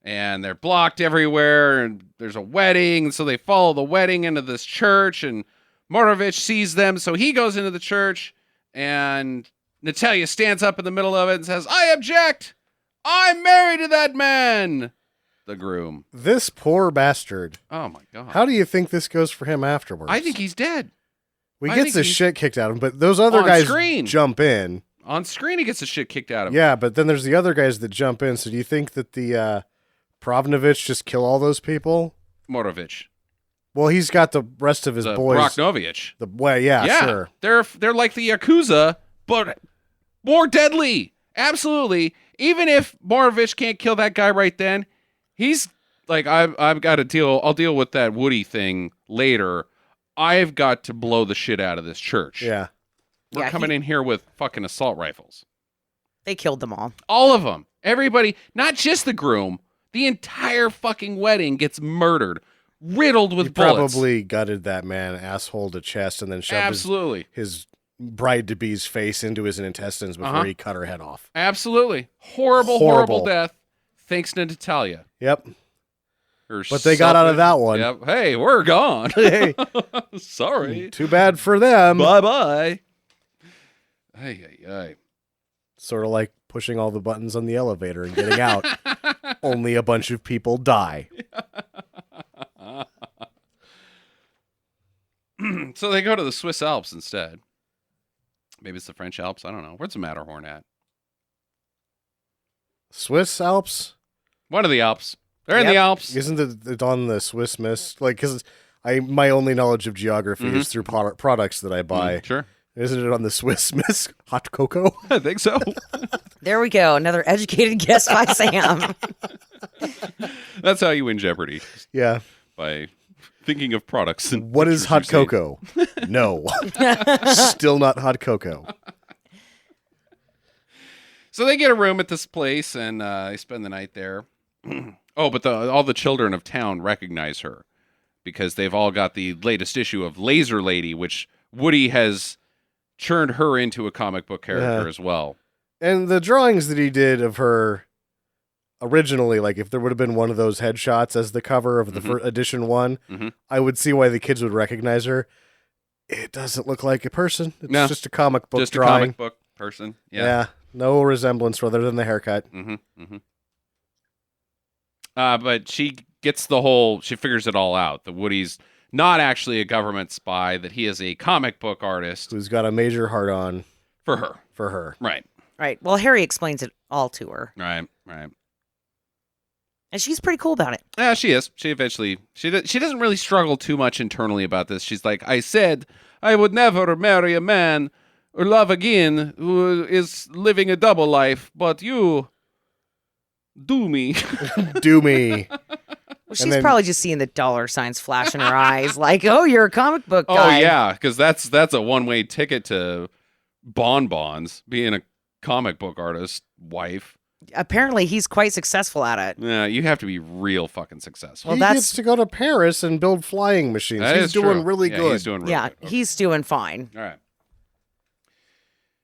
and they're blocked everywhere, and there's a wedding, so they follow the wedding into this church, and Morovich sees them, so he goes into the church, and Natalia stands up in the middle of it and says, "I object! I'm married to that man!" The groom. This poor bastard. Oh, my God. How do you think this goes for him afterwards? I think he's dead. We I get think the he's shit kicked out of him, but those other on guys screen. jump in. On screen, he gets the shit kicked out of him. Yeah, but then there's the other guys that jump in. So do you think that the Pravnovich just kill all those people? Morovich. Well, he's got the rest of his boys. Broknovich. Yeah, sure. They're like the Yakuza, but more deadly. Absolutely. Even if Morovich can't kill that guy right then, he's like, I've got to deal. I'll deal with that Woody thing later. I've got to blow the shit out of this church. Yeah. We're coming in here with fucking assault rifles. They killed them all. All of them. Everybody, not just the groom. The entire fucking wedding gets murdered, riddled with bullets. Probably gutted that man asshole to chest and then shoved his bride-to-be's face into his intestines before he cut her head off. Absolutely. Horrible death. Thanks to Natalia. Yep. But they got out of that one. Yep. Hey, we're gone. Hey. Sorry. Too bad for them. Bye-bye. Ay. Sort of like pushing all the buttons on the elevator and getting out. Only a bunch of people die. So they go to the Swiss Alps instead. Maybe it's the French Alps. I don't know. Where's the Matterhorn at? Swiss Alps? One of the Alps. They're in the Alps. Isn't it on the Swiss Miss? Like, because my only knowledge of geography is through products that I buy. Sure. Isn't it on the Swiss Miss hot cocoa? I think so. There we go. Another educated guess by Sam. That's how you win Jeopardy. Yeah. By thinking of products. And what is hot cocoa? No. Still not hot cocoa. So they get a room at this place, and they spend the night there. Oh, but all the children of town recognize her because they've all got the latest issue of Laser Lady, which Woody has turned her into a comic book character as well. And the drawings that he did of her originally, like if there would have been one of those headshots as the cover of the first edition one, I would see why the kids would recognize her. It doesn't look like a person. It's just a comic book drawing. Just a comic book person. Yeah. No resemblance other than the haircut. But she gets she figures it all out. That Woody's not actually a government spy, that he is a comic book artist. Who's got a major heart-on. For her. Right. Well, Harry explains it all to her. Right. And she's pretty cool about it. Yeah, she is. She eventually, she doesn't really struggle too much internally about this. She's like, I said I would never marry a man or love again who is living a double life, but you do me. Do me. Well, she's probably just seeing the dollar signs flash in her eyes, like, oh, you're a comic book guy. Oh, yeah, because that's a one-way ticket to bonbons, being a comic book artist wife. Apparently, he's quite successful at it. Yeah, you have to be real fucking successful. He gets to go to Paris and build flying machines. He's doing really good. He's doing really good. He's doing fine. All right.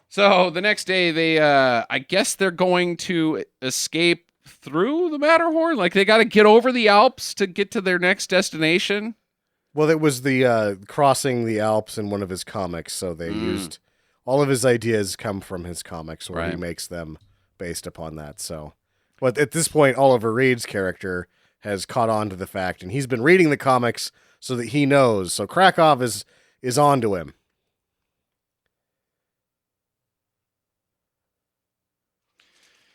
So the next day, they, I guess they're going to escape through the Matterhorn. Like they got to get over the Alps to get to their next destination. Well, it was the crossing the Alps in one of his comics, so they used all of his ideas come from his comics, where he makes them based upon that. So, but at this point, Oliver Reed's character has caught on to the fact, and he's been reading the comics so that he knows. So Krakow is on to him.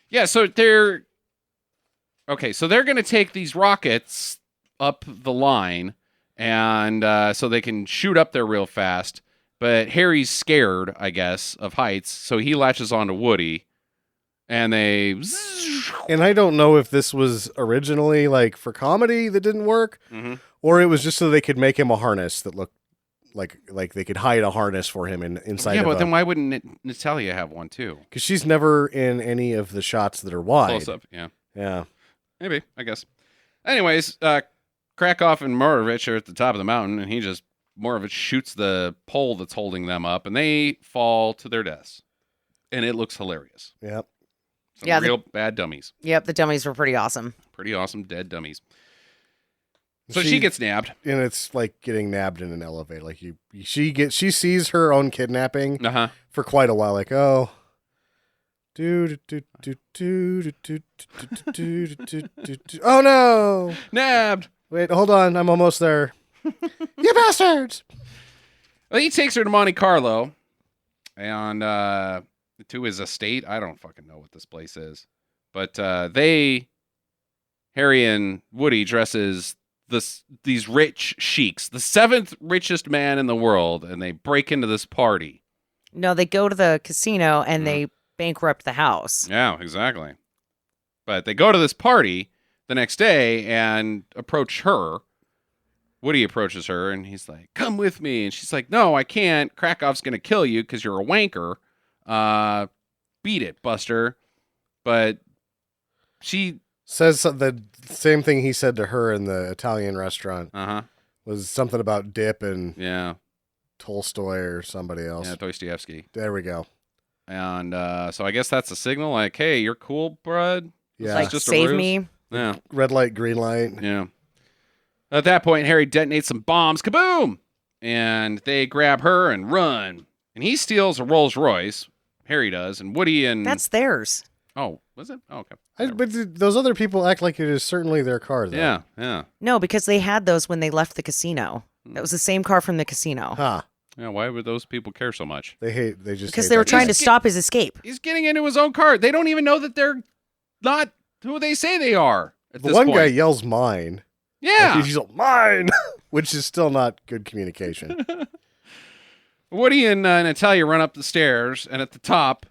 Yeah, so they're going to take these rockets up the line, and so they can shoot up there real fast. But Harry's scared, I guess, of heights, so he latches onto Woody, and they... And I don't know if this was originally like for comedy that didn't work, or it was just so they could make him a harness that looked like they could hide a harness for him inside. Yeah, but then why wouldn't Natalia have one too? Because she's never in any of the shots that are wide. Close up, yeah. Yeah. Maybe, I guess. Anyways, Krakow and Morovich are at the top of the mountain, and Morovich shoots the pole that's holding them up, and they fall to their deaths. And it looks hilarious. Yep. Some real bad dummies. Yep, the dummies were pretty awesome. Pretty awesome dead dummies. So she gets nabbed. And it's like getting nabbed in an elevator. Like she sees her own kidnapping for quite a while, like, oh. Oh no! Nabbed! Wait, hold on, I'm almost there. You bastards! Well, he takes her to Monte Carlo and to his estate. I don't fucking know what this place is. But Harry and Woody dresses these rich sheiks, the 7th richest man in the world, and they break into this party. No, they go to the casino and they bankrupt the house. Yeah, exactly. But they go to this party the next day and approach her. Woody approaches her and he's like, come with me. And she's like, no, I can't. Krakow's going to kill you because you're a wanker. Beat it, Buster. But she says the same thing he said to her in the Italian restaurant. Was something about dip and Tolstoy or somebody else. Yeah, Dostoevsky. There we go. And so I guess that's a signal like, hey, you're cool, bud. Yeah. Like, just save me. Yeah. Red light, green light. Yeah. At that point, Harry detonates some bombs. Kaboom! And they grab her and run. And he steals a Rolls Royce. Harry does. And Woody and... That's theirs. Oh, was it? Oh, okay. But those other people act like it is certainly their car, though. Yeah, yeah. No, because they had those when they left the casino. That was the same car from the casino. Huh. Yeah, why would those people care so much? Because they were trying to stop his escape. He's getting into his own car. They don't even know that they're not who they say they are at the this one point. guy yells mine. Yeah. Like he's like, mine, which is still not good communication. Woody and Natalia run up the stairs, and at the top,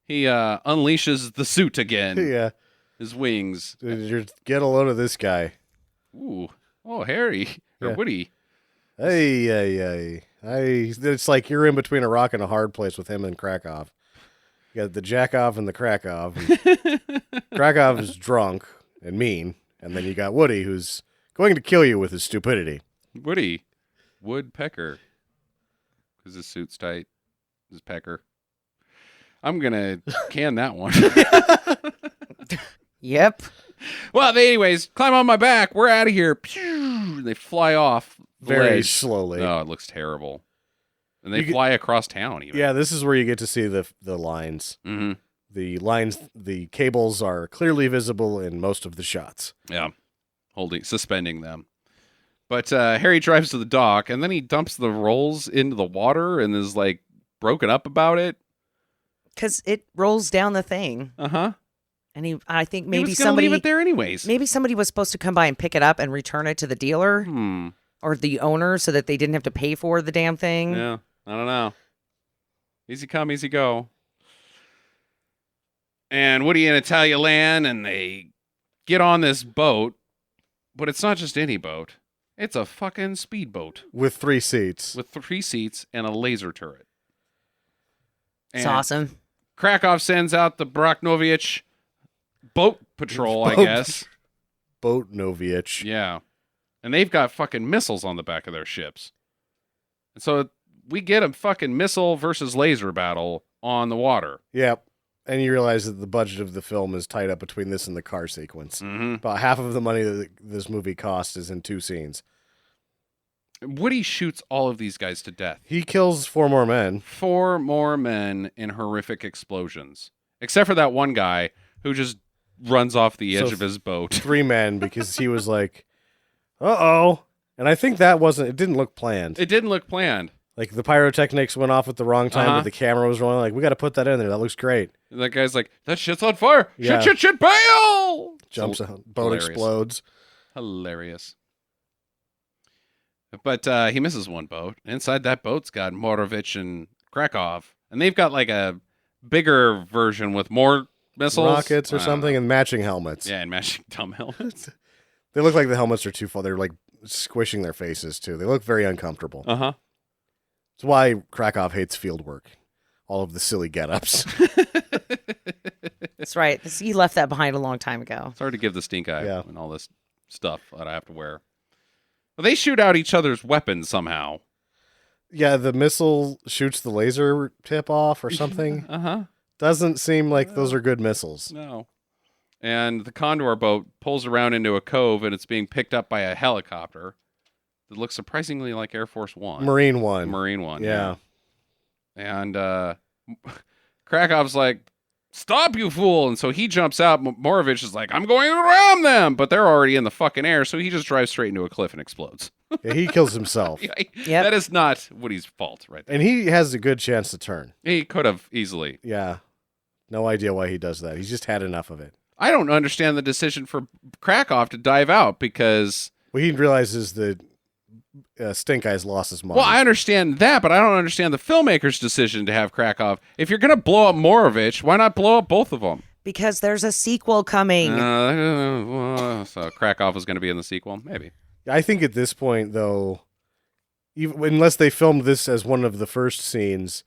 he unleashes the suit again. Yeah. His wings. Get a load of this guy. Ooh. Oh, Harry. Or Woody. Hey. It's like you're in between a rock and a hard place with him and Krakow. You got the Jackov and the Krakow. Krakow is drunk and mean, and then you got Woody, who's going to kill you with his stupidity. Woody. Woodpecker. Because his suit's tight. His pecker. I'm going to can that one. Yep. Well, anyways, climb on my back. We're out of here. Pew! They fly off. Very slowly. Oh, it looks terrible. And they fly across town even. Yeah, this is where you get to see the lines. Mm-hmm. The lines, the cables are clearly visible in most of the shots. Yeah. Suspending them. But Harry drives to the dock, and then he dumps the rolls into the water and is, like, broken up about it. Because it rolls down the thing. Uh-huh. And I think He maybe was gonna somebody... leave it there anyways. Maybe somebody was supposed to come by and pick it up and return it to the dealer. Or the owner so that they didn't have to pay for the damn thing. Yeah, I don't know. Easy come, easy go. And Woody and Natalia land, and they get on this boat. But it's not just any boat. It's a fucking speedboat. With 3 seats. With 3 seats and a laser turret. It's awesome. Krakow sends out the Broknovich boat patrol, I guess. Boatnovich. Yeah. And they've got fucking missiles on the back of their ships. And so we get a fucking missile versus laser battle on the water. Yep. And you realize that the budget of the film is tied up between this and the car sequence. Mm-hmm. About half of the money that this movie cost is in 2 scenes. Woody shoots all of these guys to death. He kills 4 more men. 4 more men in horrific explosions. Except for that one guy who just runs off the edge of his boat. 3 men because he was like, uh-oh. And I think it didn't look planned. It didn't look planned. Like the pyrotechnics went off at the wrong time, but the camera was rolling. Like, we got to put that in there. That looks great. And that guy's like, that shit's on fire. Yeah. Shit, bail! Jumps out. Boat explodes. Hilarious. But he misses one boat. Inside that boat's got Morovich and Krakow. And they've got like a bigger version with more missiles. Rockets or something, and matching helmets. Yeah, and matching dumb helmets. They look like the helmets are too full. They're like squishing their faces, too. They look very uncomfortable. Uh-huh. It's why Krakow hates field work. All of the silly get-ups. That's right. He left that behind a long time ago. It's hard to give the stink eye and all this stuff that I have to wear. Well, they shoot out each other's weapons somehow. Yeah, the missile shoots the laser tip off or something. Doesn't seem like those are good missiles. No. And the Condor boat pulls around into a cove, and it's being picked up by a helicopter that looks surprisingly like Air Force One. Marine One. Marine One, yeah. And Krakow's like, stop, you fool! And so he jumps out. Morovich is like, I'm going around them! But they're already in the fucking air, so he just drives straight into a cliff and explodes. Yeah, he kills himself. That is not Woody's fault right there. And he has a good chance to turn. He could have easily. Yeah. No idea why he does that. He's just had enough of it. I don't understand the decision for Krakow to dive out because... Well, he realizes that Stink Eye's lost his mind. Well, I understand that, but I don't understand the filmmaker's decision to have Krakow. If you're going to blow up Morovich, why not blow up both of them? Because there's a sequel coming. So Krakow is going to be in the sequel? Maybe. I think at this point, though, unless they filmed this as one of the first scenes,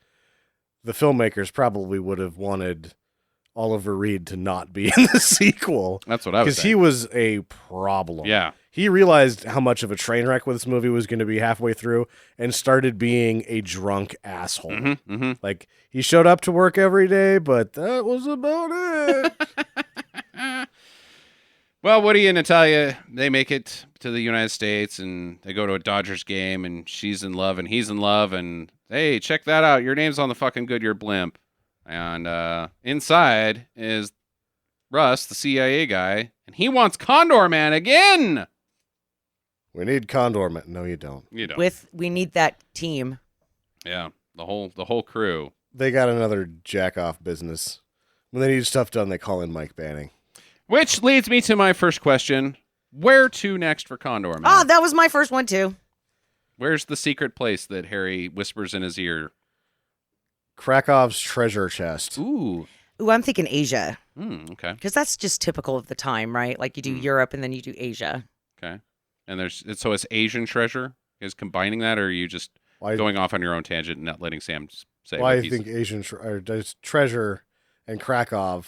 the filmmakers probably would have wanted Oliver Reed to not be in the sequel. That's what I was saying. Because he was a problem. Yeah. He realized how much of a train wreck this movie was going to be halfway through and started being a drunk asshole. Like, he showed up to work every day, but that was about it. Well, Woody and Natalia, they make it to the United States, and they go to a Dodgers game, and she's in love, and he's in love, and, hey, check that out. Your name's on the fucking Goodyear blimp. And inside is Russ, the CIA guy, and he wants Condorman again. We need Condorman. No, you don't. You don't. We need that team. Yeah, the whole crew. They got another jack-off business. When they need stuff done, they call in Mike Banning. Which leads me to my first question. Where to next for Condorman? Oh, that was my first one, too. Where's the secret place that Harry whispers in his ear? Krakow's treasure chest. Ooh, I'm thinking Asia. Okay. Because that's just typical of the time, right? Like you do Europe and then you do Asia. Okay. And so it's Asian treasure? Is combining that, or are you just going off on your own tangent and not letting Sam say well, I think Asian there's treasure and Krakow,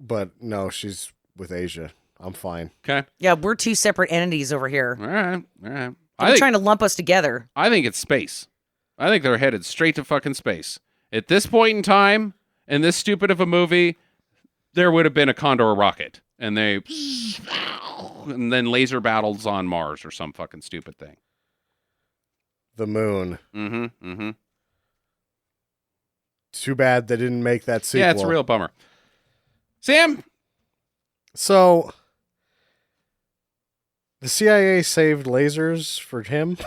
but no, she's with Asia. I'm fine. Okay. Yeah, we're two separate entities over here. All right. They're trying to lump us together. I think it's space. I think they're headed straight to fucking space. At this point in time, in this stupid of a movie, there would have been a Condor rocket, and then laser battles on Mars or some fucking stupid thing. The moon. Mm-hmm. Too bad they didn't make that sequel. Yeah, it's a real bummer. Sam? So, the CIA saved lasers for him?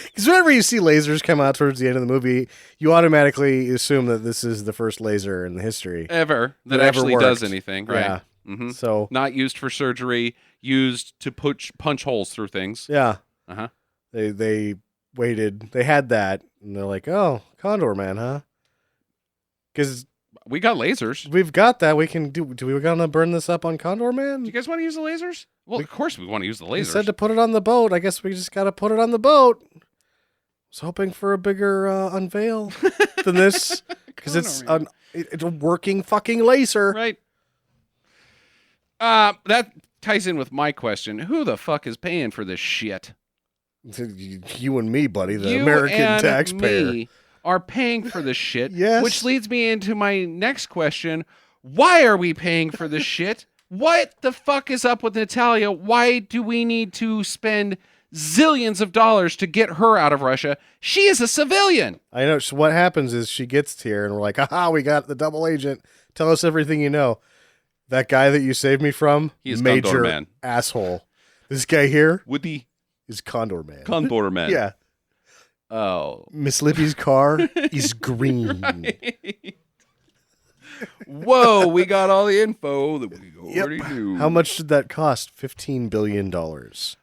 Because whenever you see lasers come out towards the end of the movie, you automatically assume that this is the first laser in the history Ever that actually does anything, right? Yeah. Mm-hmm. So not used for surgery, used to punch holes through things. Yeah. Uh-huh. They waited. They had that, and they're like, oh, Condorman, huh? Because we got lasers. We've got that. We can do we gonna burn this up on Condorman? Do you guys want to use the lasers? Well, of course we want to use the lasers. You said to put it on the boat. I guess we just got to put it on the boat. I was hoping for a bigger unveil than this, because it's a working fucking laser. Right. That ties in with my question. Who the fuck is paying for this shit? You and me, buddy, the you American and taxpayer. Me are paying for this shit. Yes. Which leads me into my next question. Why are we paying for this shit? What the fuck is up with Natalia? Why do we need to spend zillions of dollars to get her out of Russia? She is a civilian. I know. So what happens is she gets here and we're like, aha, we got the double agent. Tell us everything you know. That guy that you saved me from, he's major Condorman. Asshole. This guy here Woody is Condorman. Condorman. Yeah. Oh. Miss Lippy's car is green. Right. Whoa, we got all the info that we already knew. How much did that cost? $15 billion. But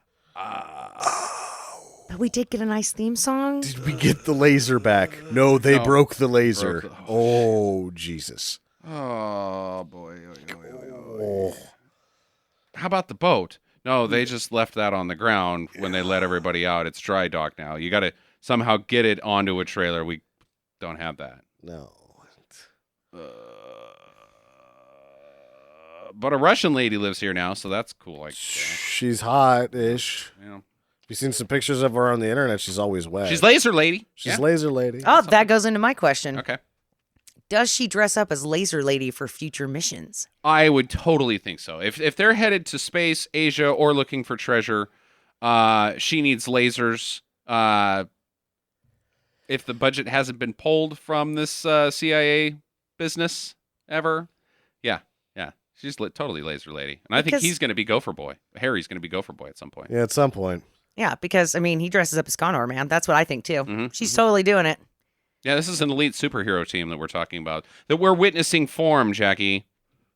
we did get a nice theme song. Did we get the laser back? No, they broke the laser. Oh, Jesus. Oh, boy. Oh. How about the boat? No, they just left that on the ground when they let everybody out. It's dry dock now. You got to somehow get it onto a trailer. We don't have that. No. But a Russian lady lives here now, so that's cool. Like, she's hot-ish. yeah. You've seen some pictures of her on the internet. She's always wet. She's Laser Lady. She's Laser Lady. Oh, that goes into my question. Okay. Does she dress up as Laser Lady for future missions? I would totally think so. If they're headed to space, Asia, or looking for treasure, she needs lasers. If the budget hasn't been pulled from this CIA business ever, yeah. She's totally Laser Lady. And I think he's going to be Gopher Boy. Harry's going to be Gopher Boy at some point. Yeah, at some point. Yeah, because, I mean, he dresses up as Condorman. That's what I think, too. Mm-hmm. She's totally doing it. Yeah, this is an elite superhero team that we're talking about. That we're witnessing form, Jackie.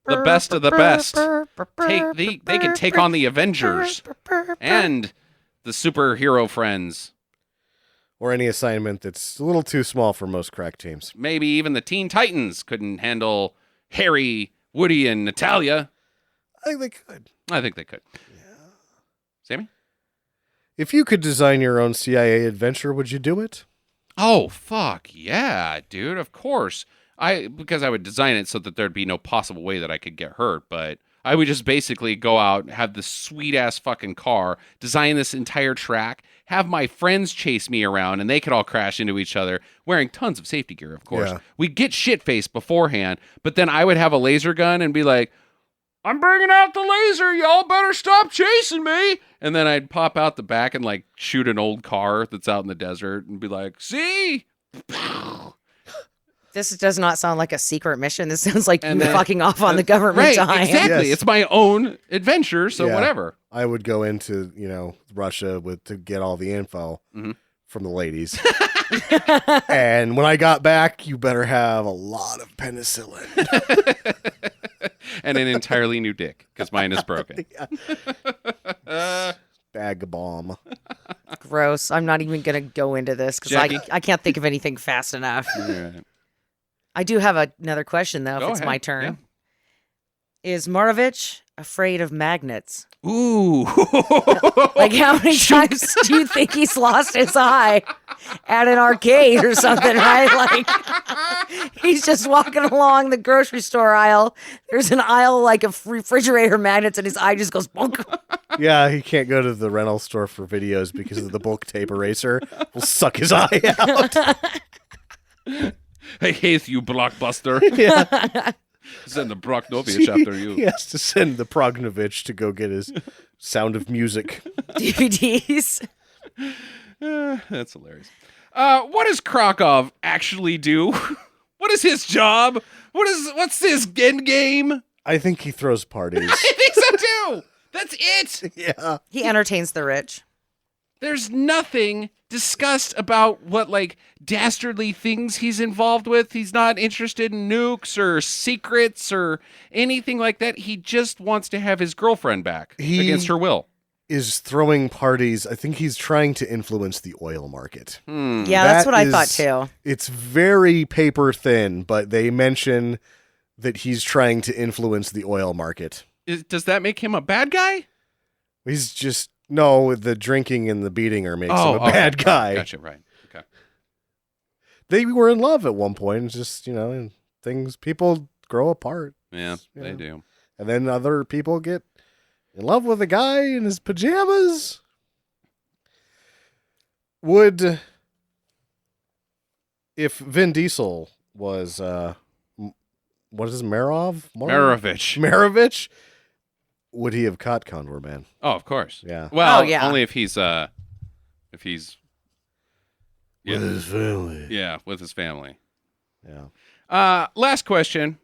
The best of the best. They can take on the Avengers and the superhero friends. Or any assignment that's a little too small for most crack teams. Maybe even the Teen Titans couldn't handle Harry, Woody, and Natalia. I think they could. I think they could. Yeah. Sammy? If you could design your own CIA adventure, would you do it? Oh, fuck yeah, dude. Of course. Because I would design it so that there'd be no possible way that I could get hurt, but I would just basically go out, have this sweet-ass fucking car, design this entire track, have my friends chase me around, and they could all crash into each other, wearing tons of safety gear, of course. Yeah. We'd get shit-faced beforehand, but then I would have a laser gun and be like, I'm bringing out the laser, y'all better stop chasing me! And then I'd pop out the back and, like, shoot an old car that's out in the desert and be like, see? This does not sound like a secret mission. This sounds like you fucking off on the government time. Right, exactly. Yes. It's my own adventure, so Yeah. whatever. I would go into, Russia to get all the info from the ladies. And when I got back, you better have a lot of penicillin. And an entirely new dick, because mine is broken. Bag of bomb. Gross. I'm not even going to go into this because I can't think of anything fast enough. Right. I do have another question, though, if it's my turn. Yeah. Is Morovich afraid of magnets? Ooh. Like, how many times do you think he's lost his eye at an arcade or something, right? Like, he's just walking along the grocery store aisle. There's an aisle like of refrigerator magnets, and his eye just goes bonk. Yeah, he can't go to the rental store for videos because of the bulk tape eraser. Will suck his eye out. I hate you, Blockbuster. Yeah. Send the Broknovich after you. He has to send the Prognovich to go get his Sound of Music DVDs. That's hilarious. What does Krakow actually do? What is his job? What's his end game? I think he throws parties. I think so too. That's it. Yeah. He entertains the rich. There's nothing discussed about what, like, dastardly things he's involved with. He's not interested in nukes or secrets or anything like that. He just wants to have his girlfriend back against her will. Is throwing parties. I think he's trying to influence the oil market. Yeah, that's what I thought too. It's very paper thin, but they mention that he's trying to influence the oil market. Does that make him a bad guy? He's just... No, the drinking and the beating her makes him a bad guy. Gotcha, right. Okay. They were in love at one point. It's just, people grow apart. Yeah, they do. And then other people get in love with a guy in his pajamas. If Vin Diesel was, what is it, Marovich, would he have caught Condorman? Oh, of course. Yeah. Well, yeah. only if he's with his family. Yeah, with his family. Yeah. Last question.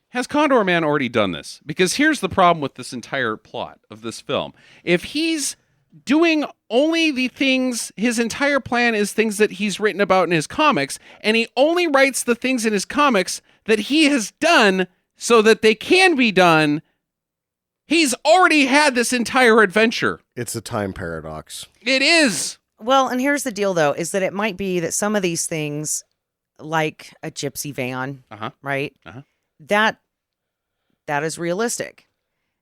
Has Condorman already done this? Because here's the problem with this entire plot of this film. If he's doing only the things, his entire plan is things that he's written about in his comics, and he only writes the things in his comics that he has done so that they can be done, he's already had this entire adventure. It's a time paradox. It is. Well, and here's the deal, though, is that it might be that some of these things, like a gypsy van, right? Uh-huh. That is realistic.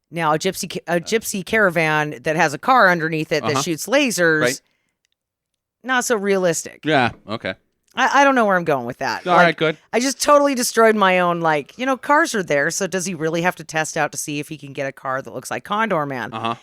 Now, a gypsy caravan that has a car underneath it that shoots lasers, right. Not so realistic. Yeah, okay. I don't know where I'm going with that. All right, good. I just totally destroyed my own, cars are there, so does he really have to test out to see if he can get a car that looks like Condorman? Uh-huh.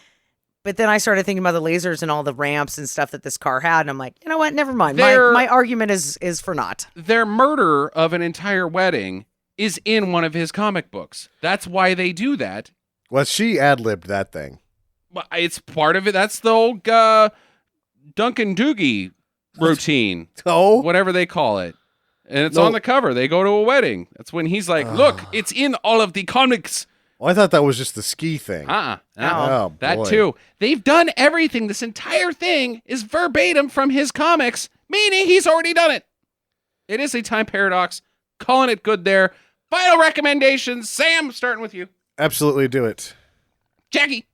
But then I started thinking about the lasers and all the ramps and stuff that this car had, and I'm like, you know what? Never mind. My argument is for naught. Their murder of an entire wedding is in one of his comic books. That's why they do that. Well, she ad-libbed that thing. Well, it's part of it. That's the old Duncan Doogie routine. Oh? Whatever they call it. And it's on the cover. They go to a wedding. That's when he's like, look, it's in all of the comics. Well, I thought that was just the ski thing. No, Oh, that boy. too. They've done everything. This entire thing is verbatim from his comics, meaning he's already done it. It is a time paradox. Calling it good there. Final recommendations. Sam, starting with you. Absolutely do it. Jackie.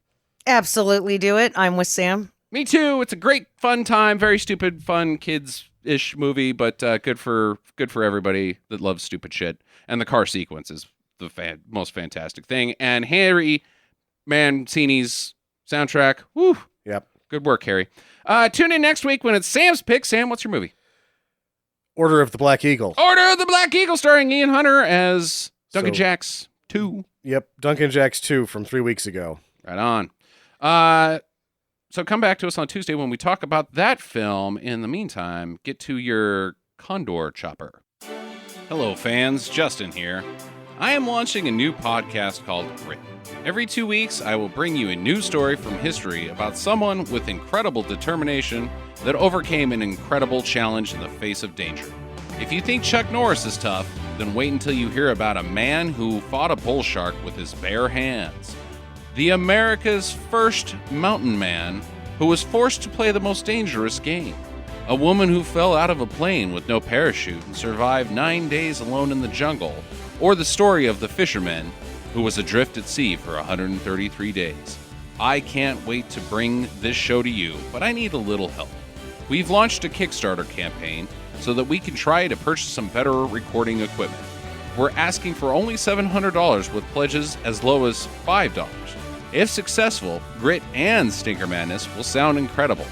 Absolutely do it. I'm with Sam. Me too. It's a great, fun time. Very stupid, fun, kids-ish movie, but good for everybody that loves stupid shit. And the car sequence is the most fantastic thing. And Harry Mancini's soundtrack. Woo. Yep. Good work, Harry. Tune in next week when it's Sam's pick. Sam, what's your movie? Order of the Black Eagle. Order of the Black Eagle, starring Ian Hunter as Duncan So- Jacks 2. Yep. Duncan Jacks 2 from 3 weeks ago. Right on. So come back to us on Tuesday when we talk about that film. In the meantime, get to your Condor chopper. Hello, fans. Justin here. I am launching a new podcast called Grit. Every 2 weeks, I will bring you a new story from history about someone with incredible determination that overcame an incredible challenge in the face of danger. If you think Chuck Norris is tough, then wait until you hear about a man who fought a bull shark with his bare hands. The America's first mountain man who was forced to play the most dangerous game. A woman who fell out of a plane with no parachute and survived 9 days alone in the jungle. Or the story of the fisherman who was adrift at sea for 133 days. I can't wait to bring this show to you, but I need a little help. We've launched a Kickstarter campaign so that we can try to purchase some better recording equipment. We're asking for only $700 with pledges as low as $5. If successful, Grit and Stinker Madness will sound incredible.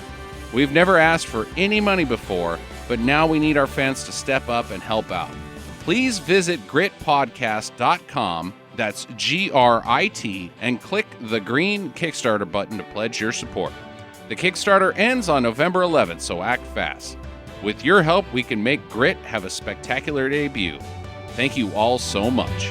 We've never asked for any money before, but now we need our fans to step up and help out. Please visit gritpodcast.com, that's GRIT, and click the green Kickstarter button to pledge your support. The Kickstarter ends on November 11th, so act fast. With your help, we can make Grit have a spectacular debut. Thank you all so much.